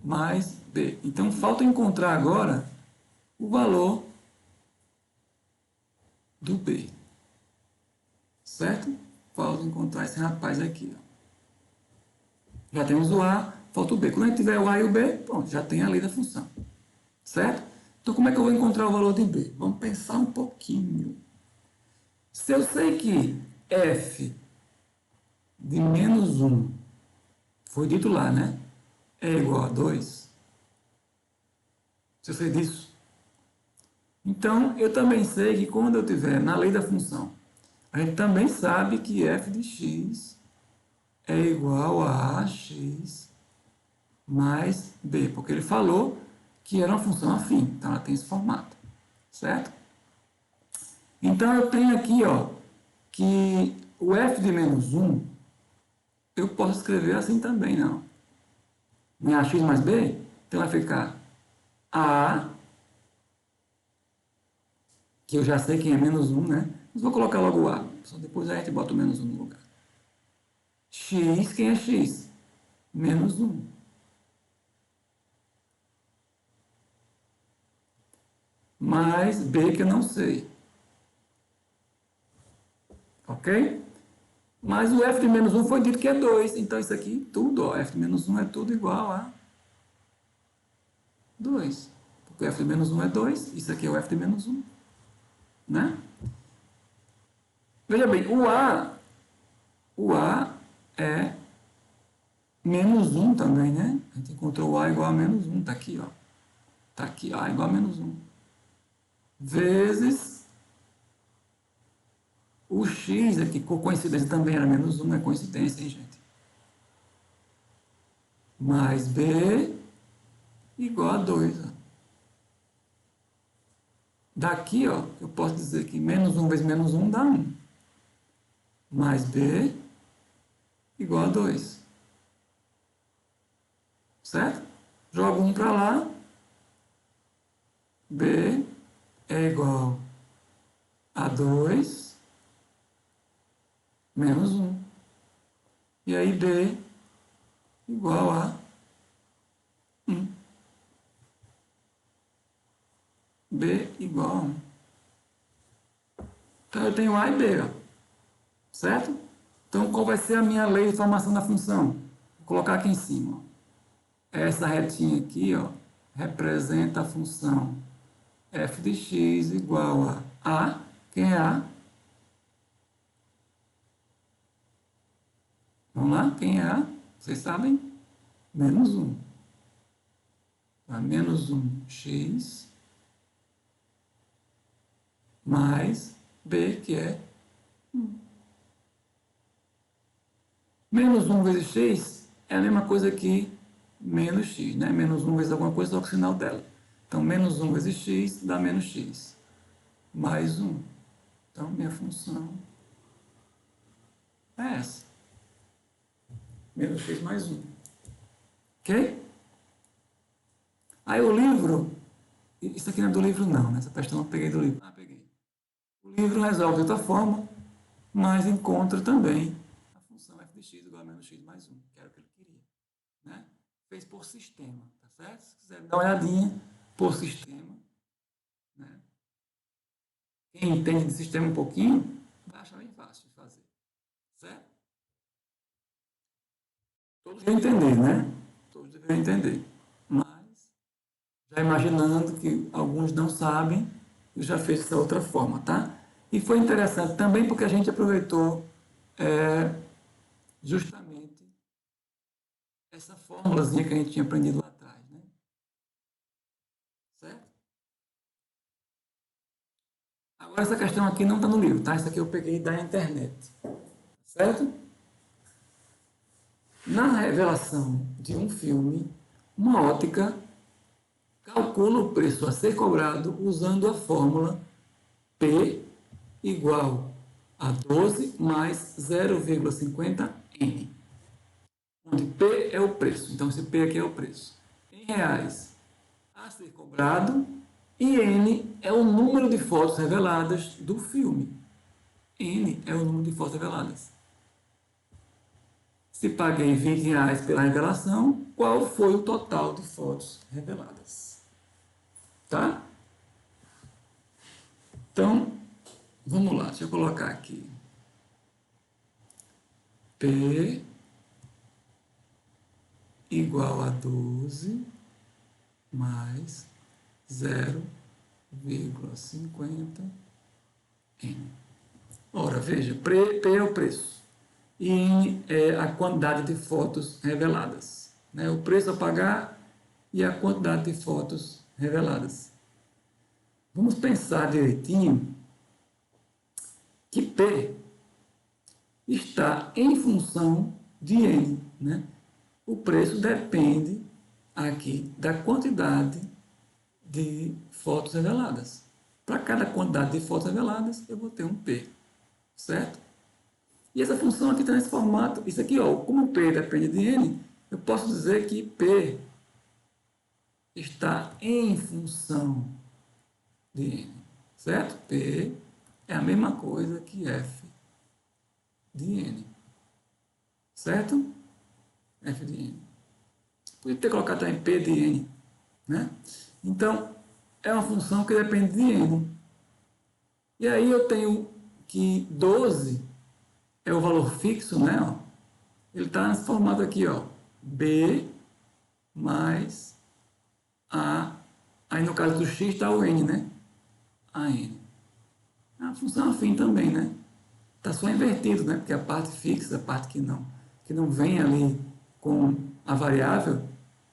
mais b. Então, falta encontrar agora o valor do b. Certo? Falta encontrar esse rapaz aqui. Ó. Já temos o A, falta o B. Quando a gente tiver o A e o B, pronto, já tem a lei da função. Certo? Então, como é que eu vou encontrar o valor de B? Vamos pensar um pouquinho. Se eu sei que f de menos 1, foi dito lá, né? É igual a 2. Se eu sei disso. Então, eu também sei que quando eu tiver na lei da função, a gente também sabe que f de x é igual a ax mais b, porque ele falou que era uma função afim, então ela tem esse formato, certo? Então, eu tenho aqui, ó, que o f de menos 1, eu posso escrever assim também, não. Não é ax mais b? Então, vai ficar a, que eu já sei que é menos 1, né? Mas vou colocar logo o a, só depois a gente bota o menos 1 no lugar. X, quem é x? Menos 1. Mais b, que eu não sei. Ok? Mas o f de menos 1 foi dito que é 2. Então, isso aqui, tudo, ó, f de menos 1 é tudo igual a 2. Porque o f de menos 1 é 2. Isso aqui é o f de menos 1. Né? Veja bem, o a é menos 1 também, né? A gente encontrou o a igual a menos 1. Está aqui, ó. Está aqui, a igual a menos 1. Vezes o x aqui, por coincidência, também era menos 1. É coincidência, hein, gente? mais B igual a 2. Ó. Daqui, ó, eu posso dizer que menos 1 vezes menos 1 dá 1. Mais B igual a 2. Certo? Jogo 1 para lá. B é igual a 2 menos 1. E aí B igual a 1. B igual a 1. Então eu tenho A e B, ó. Certo? Então qual vai ser a minha lei de formação da função? Vou colocar aqui em cima. Ó. Essa retinha aqui, ó, representa a função f de x igual a A. Quem é A? Vamos lá? Quem é A? Vocês sabem? Menos 1. Então, menos 1x mais B, que é 1. Menos 1 vezes x é a mesma coisa que menos x, né? Menos 1 vezes alguma coisa, só que o sinal dela. Então, menos 1 vezes x dá menos x. Mais 1. Então, minha função é essa. Menos x mais 1. Ok? Aí o livro... Isso aqui não é do livro não, né? Essa questão eu peguei do livro. Ah, peguei. O livro resolve de outra forma, mas encontra também a função f de x igual a menos x mais 1, que era o que ele queria. Né? Fez por sistema, tá certo? Se quiser dar uma olhadinha por sistema, né? Quem entende de sistema um pouquinho, vai achar bem fácil de fazer. Certo? Todos devem entender, né? Todos devem entender. Mas, já imaginando que alguns não sabem, eu já fiz dessa outra forma, tá? E foi interessante também porque a gente aproveitou justamente essa fórmulazinha que a gente tinha aprendido lá atrás, né? Certo? Agora essa questão aqui não está no livro, tá? Isso aqui eu peguei da internet. Certo? Na revelação de um filme, uma ótica calcula o preço a ser cobrado usando a fórmula P igual a 12 mais 0,50N, onde P é o preço. Então, esse P aqui é o preço. Em reais a ser cobrado e N é o número de fotos reveladas do filme. N é o número de fotos reveladas. Se paguei R$ 20 pela revelação, qual foi o total de fotos reveladas? Tá? Então, vamos lá, deixa eu colocar aqui. P igual a 12 mais 0,50N. Ora, veja, P é o preço e N é a quantidade de fotos reveladas. Né? O preço a pagar e a quantidade de fotos reveladas. Vamos pensar direitinho que P está em função de N. Né? O preço depende aqui da quantidade de fotos reveladas. Para cada quantidade de fotos reveladas, eu vou ter um P, certo? E essa função aqui está nesse formato. Isso aqui, ó, como P depende de N, eu posso dizer que P está em função de N, certo? P é a mesma coisa que F de N, certo? F de N. Podia ter colocado também P de N, né? Então, é uma função que depende de N. E aí eu tenho que 12 é o valor fixo, né? Ó. Ele está nesse formato aqui, ó. B mais A. Aí no caso do X está o N, né? AN. É uma função afim também, né? Está só invertido, né? Porque a parte fixa, a parte que não vem ali com a variável,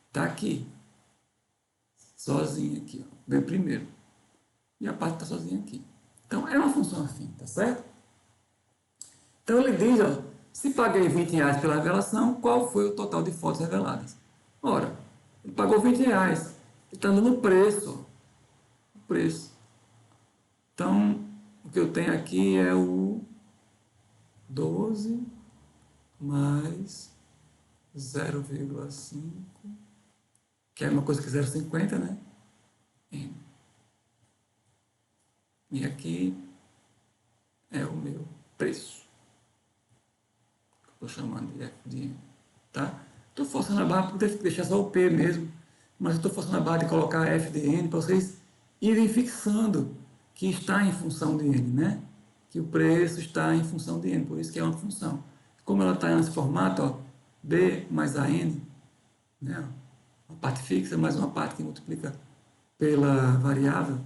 está aqui. Sozinha aqui, ó. Vem primeiro. E a parte está sozinha aqui. Então, é uma função afim, tá certo? Então, ele diz, ó, se paguei R$ 20 pela revelação, qual foi o total de fotos reveladas? Ora, ele pagou R$ 20. Ele está dando o preço, ó, o preço. Então, o que eu tenho aqui é o 12 mais 0,5, que é uma coisa que 0,50, né? E aqui é o meu preço. Estou chamando de F de N, tá? Estou forçando a barra para deixar só o P mesmo, mas estou forçando a barra de colocar F de N para vocês irem fixando que está em função de N, né? Que o preço está em função de N, por isso que é uma função. Como ela está nesse formato, ó, B mais a N, né? Uma parte fixa mais uma parte que multiplica pela variável,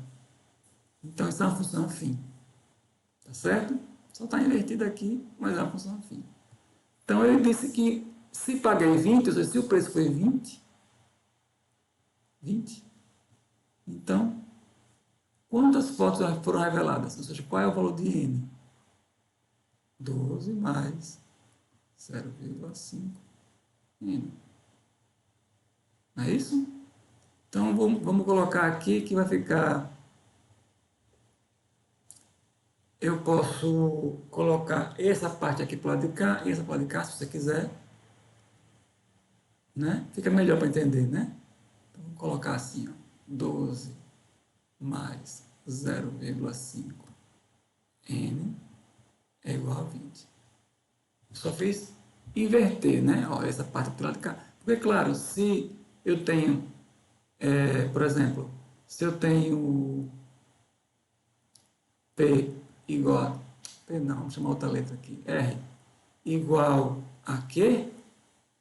então isso é uma função afim, tá certo? Só está invertido aqui, mas é uma função afim. Então ele disse que se paguei 20, ou seja, se o preço foi 20, então quantas fotos foram reveladas? Ou seja, qual é o valor de N? 12 mais 0,5 N. Não é isso? Então vamos colocar aqui que vai ficar. Eu posso colocar essa parte aqui para o lado de cá e essa para o lado de cá, se você quiser. Né? Fica melhor para entender, né? Então, vou colocar assim, ó, 12 mais 0,5 N é igual a 20. Só fiz inverter, né? Ó, essa parte do lado de cá. Porque, claro, se eu tenho, por exemplo, se eu tenho P igual a, P não, vamos chamar outra letra aqui, R igual a Q,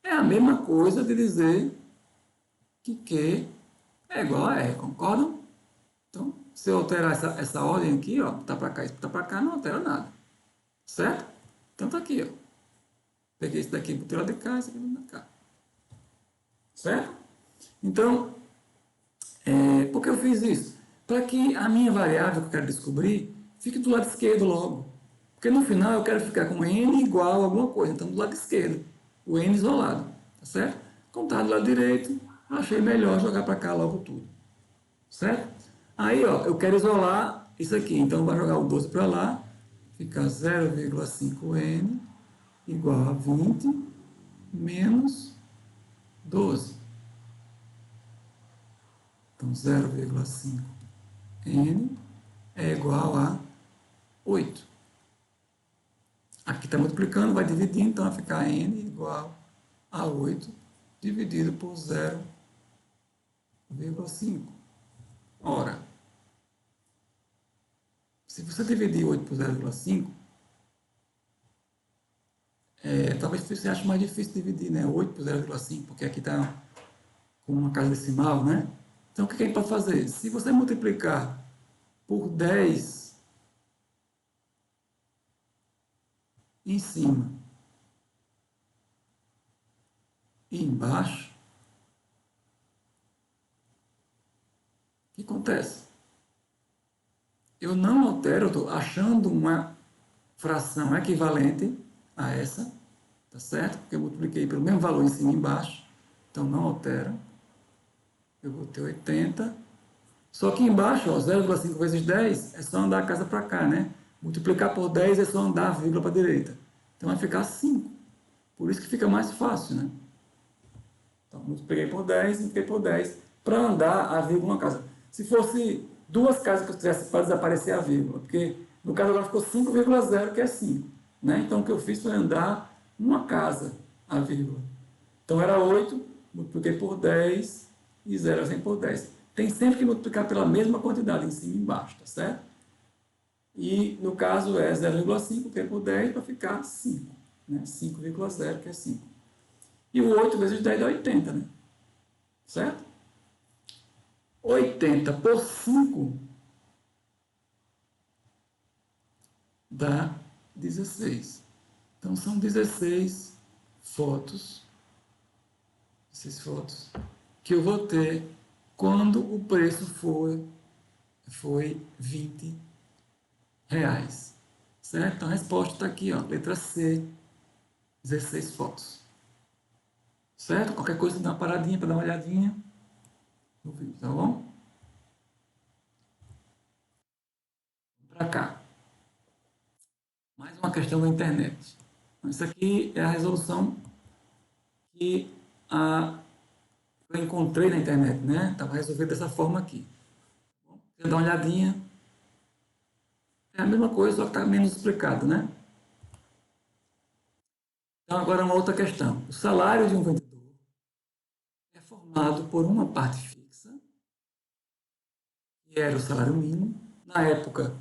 é a mesma coisa de dizer que Q é igual a R, concordam? Então, se eu alterar essa ordem aqui, ó, botar para cá e botar para cá, não altera nada. Certo? Então tá aqui, ó. Peguei esse daqui, botei lá de cá, esse aqui de cá. Certo? Então, por que eu fiz isso? Para que a minha variável que eu quero descobrir fique do lado esquerdo logo. Porque no final eu quero ficar com n igual a alguma coisa. Então, do lado esquerdo. O n isolado. Tá certo? Como está do lado direito, achei melhor jogar para cá logo tudo. Certo? Aí, ó, eu quero isolar isso aqui. Então, vai jogar o 12 para lá. Fica 0,5n igual a 20 menos 12. Então, 0,5n é igual a 8. Aqui está multiplicando, vai dividir, então vai ficar n igual a 8 dividido por 0,5. Ora, se você dividir 8 por 0,5, talvez você ache mais difícil dividir, né? 8 por 0,5, porque aqui está com uma casa decimal, né? Então, o que a gente pode fazer? Se você multiplicar por 10 em cima e embaixo, o que acontece? Eu não altero, eu estou achando uma fração equivalente a essa, tá certo? Porque eu multipliquei pelo mesmo valor em cima e embaixo, então não altera. Eu vou ter 80. Só que embaixo, ó, 0,5 vezes 10 é só andar a casa para cá, né? Multiplicar por 10 é só andar a vírgula para a direita. Então vai ficar 5. Por isso que fica mais fácil, né? Então, multipliquei por 10, multipliquei por 10, para andar a vírgula uma casa. Se fosse duas casas que eu fizesse para desaparecer a vírgula, porque no caso agora ficou 5,0, que é 5. Né? Então, o que eu fiz foi andar uma casa a vírgula. Então, era 8, multipliquei por 10 e 0 vem por 10. Tem sempre que multiplicar pela mesma quantidade, em cima e embaixo, tá certo? E, no caso, é 0,5, multipliquei por 10 para ficar 5. Né? 5,0, que é 5. E o 8 vezes 10 dá 80, né? Certo? 80 por 5 dá 16. Então, são 16 fotos, 16 fotos que eu vou ter quando o preço foi R$ 20. Certo? Então, a resposta está aqui, ó, letra C, 16 fotos. Certo? Qualquer coisa, dá uma paradinha para dar uma olhadinha no vídeo, tá bom? Para cá. Mais uma questão da internet. Isso aqui é a resolução que eu encontrei na internet, né? Estava resolvido dessa forma aqui. Você dá uma olhadinha. É a mesma coisa, só que está menos explicado, né? Então, agora uma outra questão. O salário de um vendedor é formado por uma parte fixa, que era o salário mínimo. Na época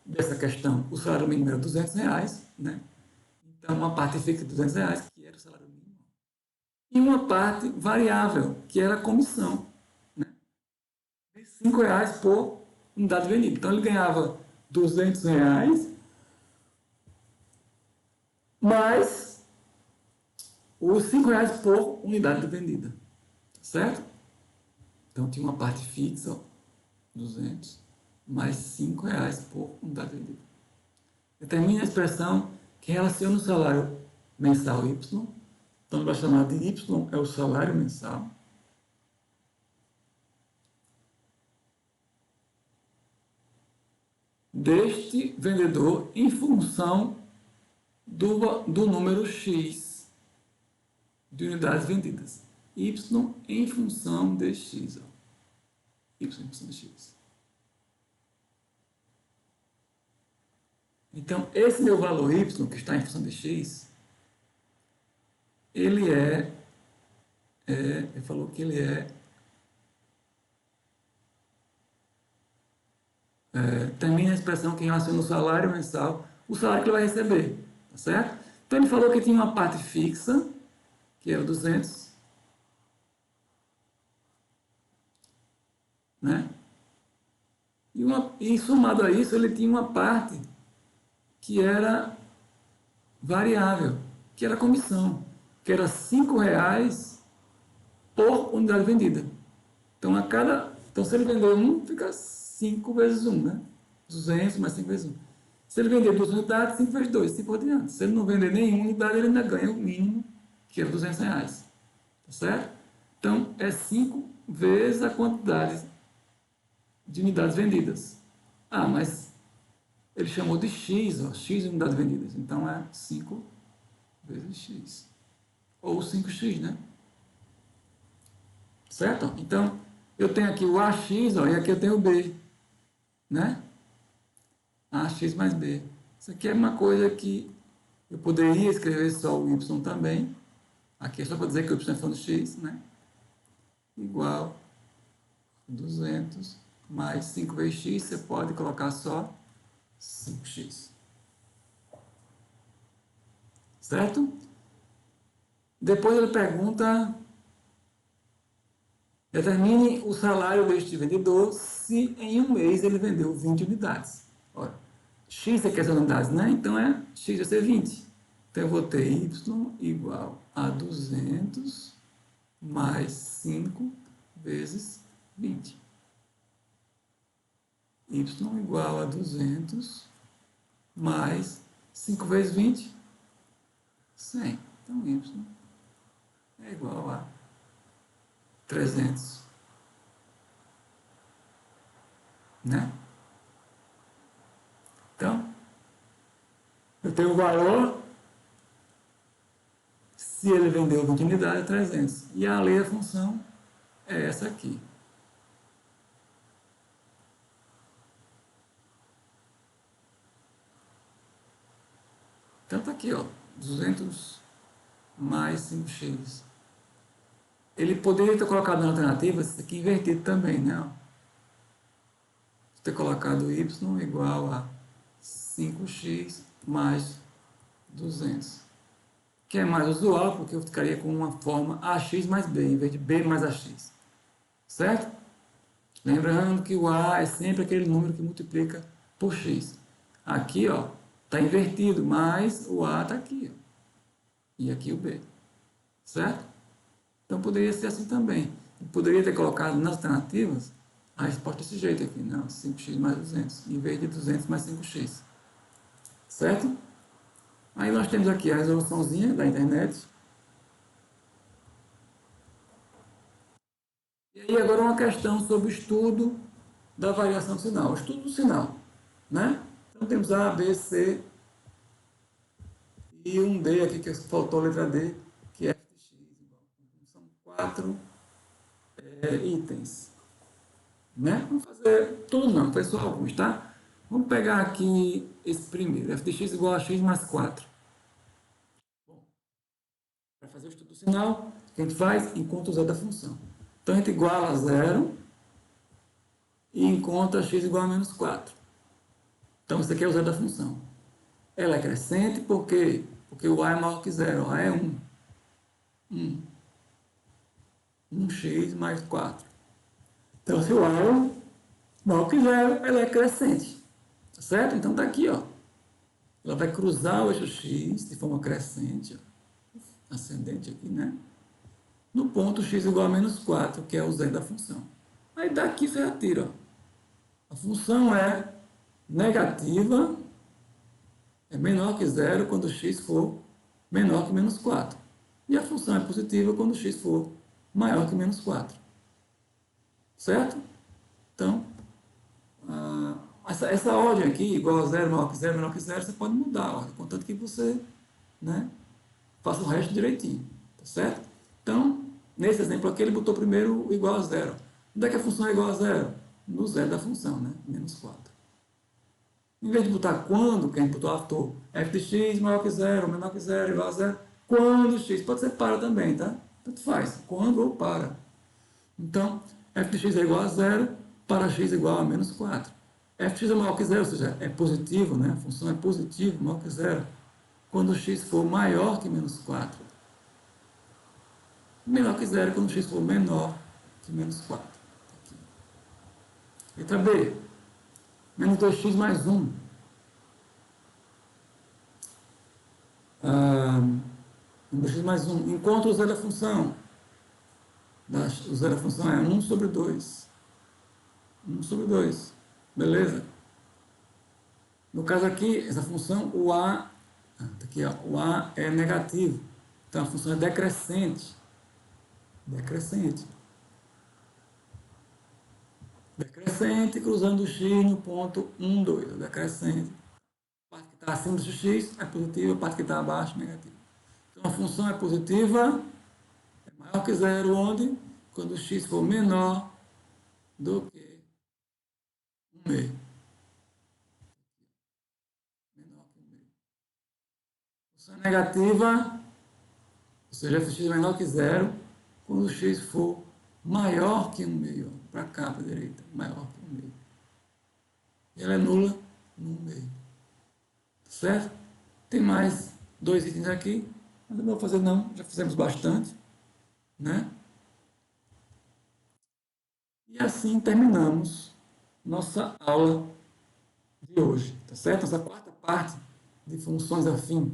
dessa questão, o salário mínimo era R$ 200, né? Então, uma parte fixa de R$ 200, que era o salário mínimo. E uma parte variável, que era a comissão, né? De R$ 5 por unidade vendida. Então, ele ganhava R$ 200 mais os R$ 5 por unidade vendida. Certo? Então, tinha uma parte fixa, ó, 200, mais R$ 5 por unidade vendida. Determine a expressão que relaciona o salário mensal Y. Então, vai chamar de Y é o salário mensal. Deste vendedor em função do número X de unidades vendidas. Y em função de X. Ó. Y em função de X. Então, esse meu valor Y, que está em função de X, ele ele falou que ele termina a expressão que relaciona o salário mensal, o salário que ele vai receber, tá certo? Então ele falou que tinha uma parte fixa, que era 200, né? E somado a isso, ele tinha uma parte que era variável, que era a comissão, que era R$ 5 por unidade vendida. Então, se ele vender um, fica 5 vezes 1, né? 200 mais 5 vezes 1. Se ele vender 2 unidades, 5 vezes 2, 5 por diante. Se ele não vender nenhuma unidade, ele ainda ganha o mínimo, que é R$ 200. Tá certo? Então, é 5 vezes a quantidade de unidades vendidas. Ah, mas ele chamou de X, ó, X unidades vendidas. Então, é 5 vezes X. Ou 5X, né? Certo? Então, eu tenho aqui o AX, ó, e aqui eu tenho o B, né? AX mais B. Isso aqui é uma coisa que eu poderia escrever só o Y também. Aqui é só para dizer que o Y é função de X, né? Igual 200 mais 5 vezes X, você pode colocar só 5X. Certo? Depois ele pergunta: determine o salário deste vendedor se em um mês ele vendeu 20 unidades. Ora, X é questão de unidades, né? Então X vai ser 20. Então eu vou ter Y igual a 200 mais 5 vezes 20. Y igual a 200 mais 5 vezes 20, 100. Então Y é igual a 300, né? Então, eu tenho o valor, se ele vendeu 20 unidades, é 300. E a lei da função é essa aqui. Então está aqui, ó, 200 mais 5x. Ele poderia ter colocado na alternativa isso aqui invertido também, né? Ter colocado y igual a 5x mais 200. Que é mais usual, porque eu ficaria com uma forma ax mais b, em vez de b mais ax. Certo? Lembrando que o a é sempre aquele número que multiplica por x. Aqui, ó, está invertido, mas o a está aqui. Ó. E aqui o b. Certo? Então poderia ser assim também. Eu poderia ter colocado nas alternativas a resposta desse jeito aqui, não, 5x mais 200, em vez de 200 mais 5x. Certo? Aí nós temos aqui a resoluçãozinha da internet. E aí agora uma questão sobre o estudo da variação do sinal, o estudo do sinal, né? Então temos A, B, C e um D aqui, que faltou a letra D, que é f de x igual. São 4 itens, né? Vamos fazer tudo não, foi só alguns, tá? Vamos pegar aqui esse primeiro, f de x igual a x mais 4. Para fazer o estudo do sinal, o que a gente faz? Encontra o zero da função. Então a gente iguala a zero e encontra x igual a menos 4. Então isso aqui é o zero da função. Ela é crescente por quê? Porque o a é maior que zero, o a é 1. 1x mais 4. Então se o a é maior que zero, ela é crescente. Tá certo? Então está aqui, ó. Ela vai cruzar o eixo x de forma crescente, ó, ascendente aqui, né? No ponto x igual a menos 4, que é o zero da função. Aí daqui você já tira, ó. A função é negativa, é menor que zero quando x for menor que menos 4. E a função é positiva quando x for maior que menos 4. Certo? Então, essa ordem aqui, igual a zero, maior que zero, menor que zero, você pode mudar a ordem, contanto que você, né, faça o resto direitinho. Tá certo? Então, nesse exemplo aqui, ele botou primeiro o igual a zero. Onde é que a função é igual a zero? No zero da função, né? Menos 4. Em vez de botar quando, que a gente botou autor, f de x maior que zero, menor que zero, igual a zero, quando x, pode ser para também, tá? Tanto faz, quando ou para. Então, f de x é igual a zero, para x igual a menos 4. F de x é maior que zero, ou seja, é positivo, né? A função é positiva, maior que zero, quando x for maior que menos 4. Menor que zero quando x for menor que menos 4. Aqui. Letra B. Menos 2x mais 1. Menos 2x mais 1. Encontra o zero da função. O zero da função é 1 sobre 2. 1 sobre 2. Beleza? No caso aqui, essa função, o A, aqui, ó, o A é negativo. Então a função é decrescente. Decrescente. Decrescente cruzando o x no ponto 1, 2. Decrescente. A parte que está acima do x é positiva, a parte que está abaixo é negativa. Então a função é positiva, é maior que zero, onde? Quando o x for menor do que 1 meio. Menor que 1 meio. Função é negativa, ou seja, f de x é menor que zero, quando o x for maior que 1 meio. Para cá, para a direita, maior que 1 meio. E ela é nula no 1 meio. Certo? Tem mais 2 itens aqui, mas eu não vou fazer não, já fizemos bastante, né? E assim terminamos nossa aula de hoje, tá certo? Essa quarta parte de funções afins.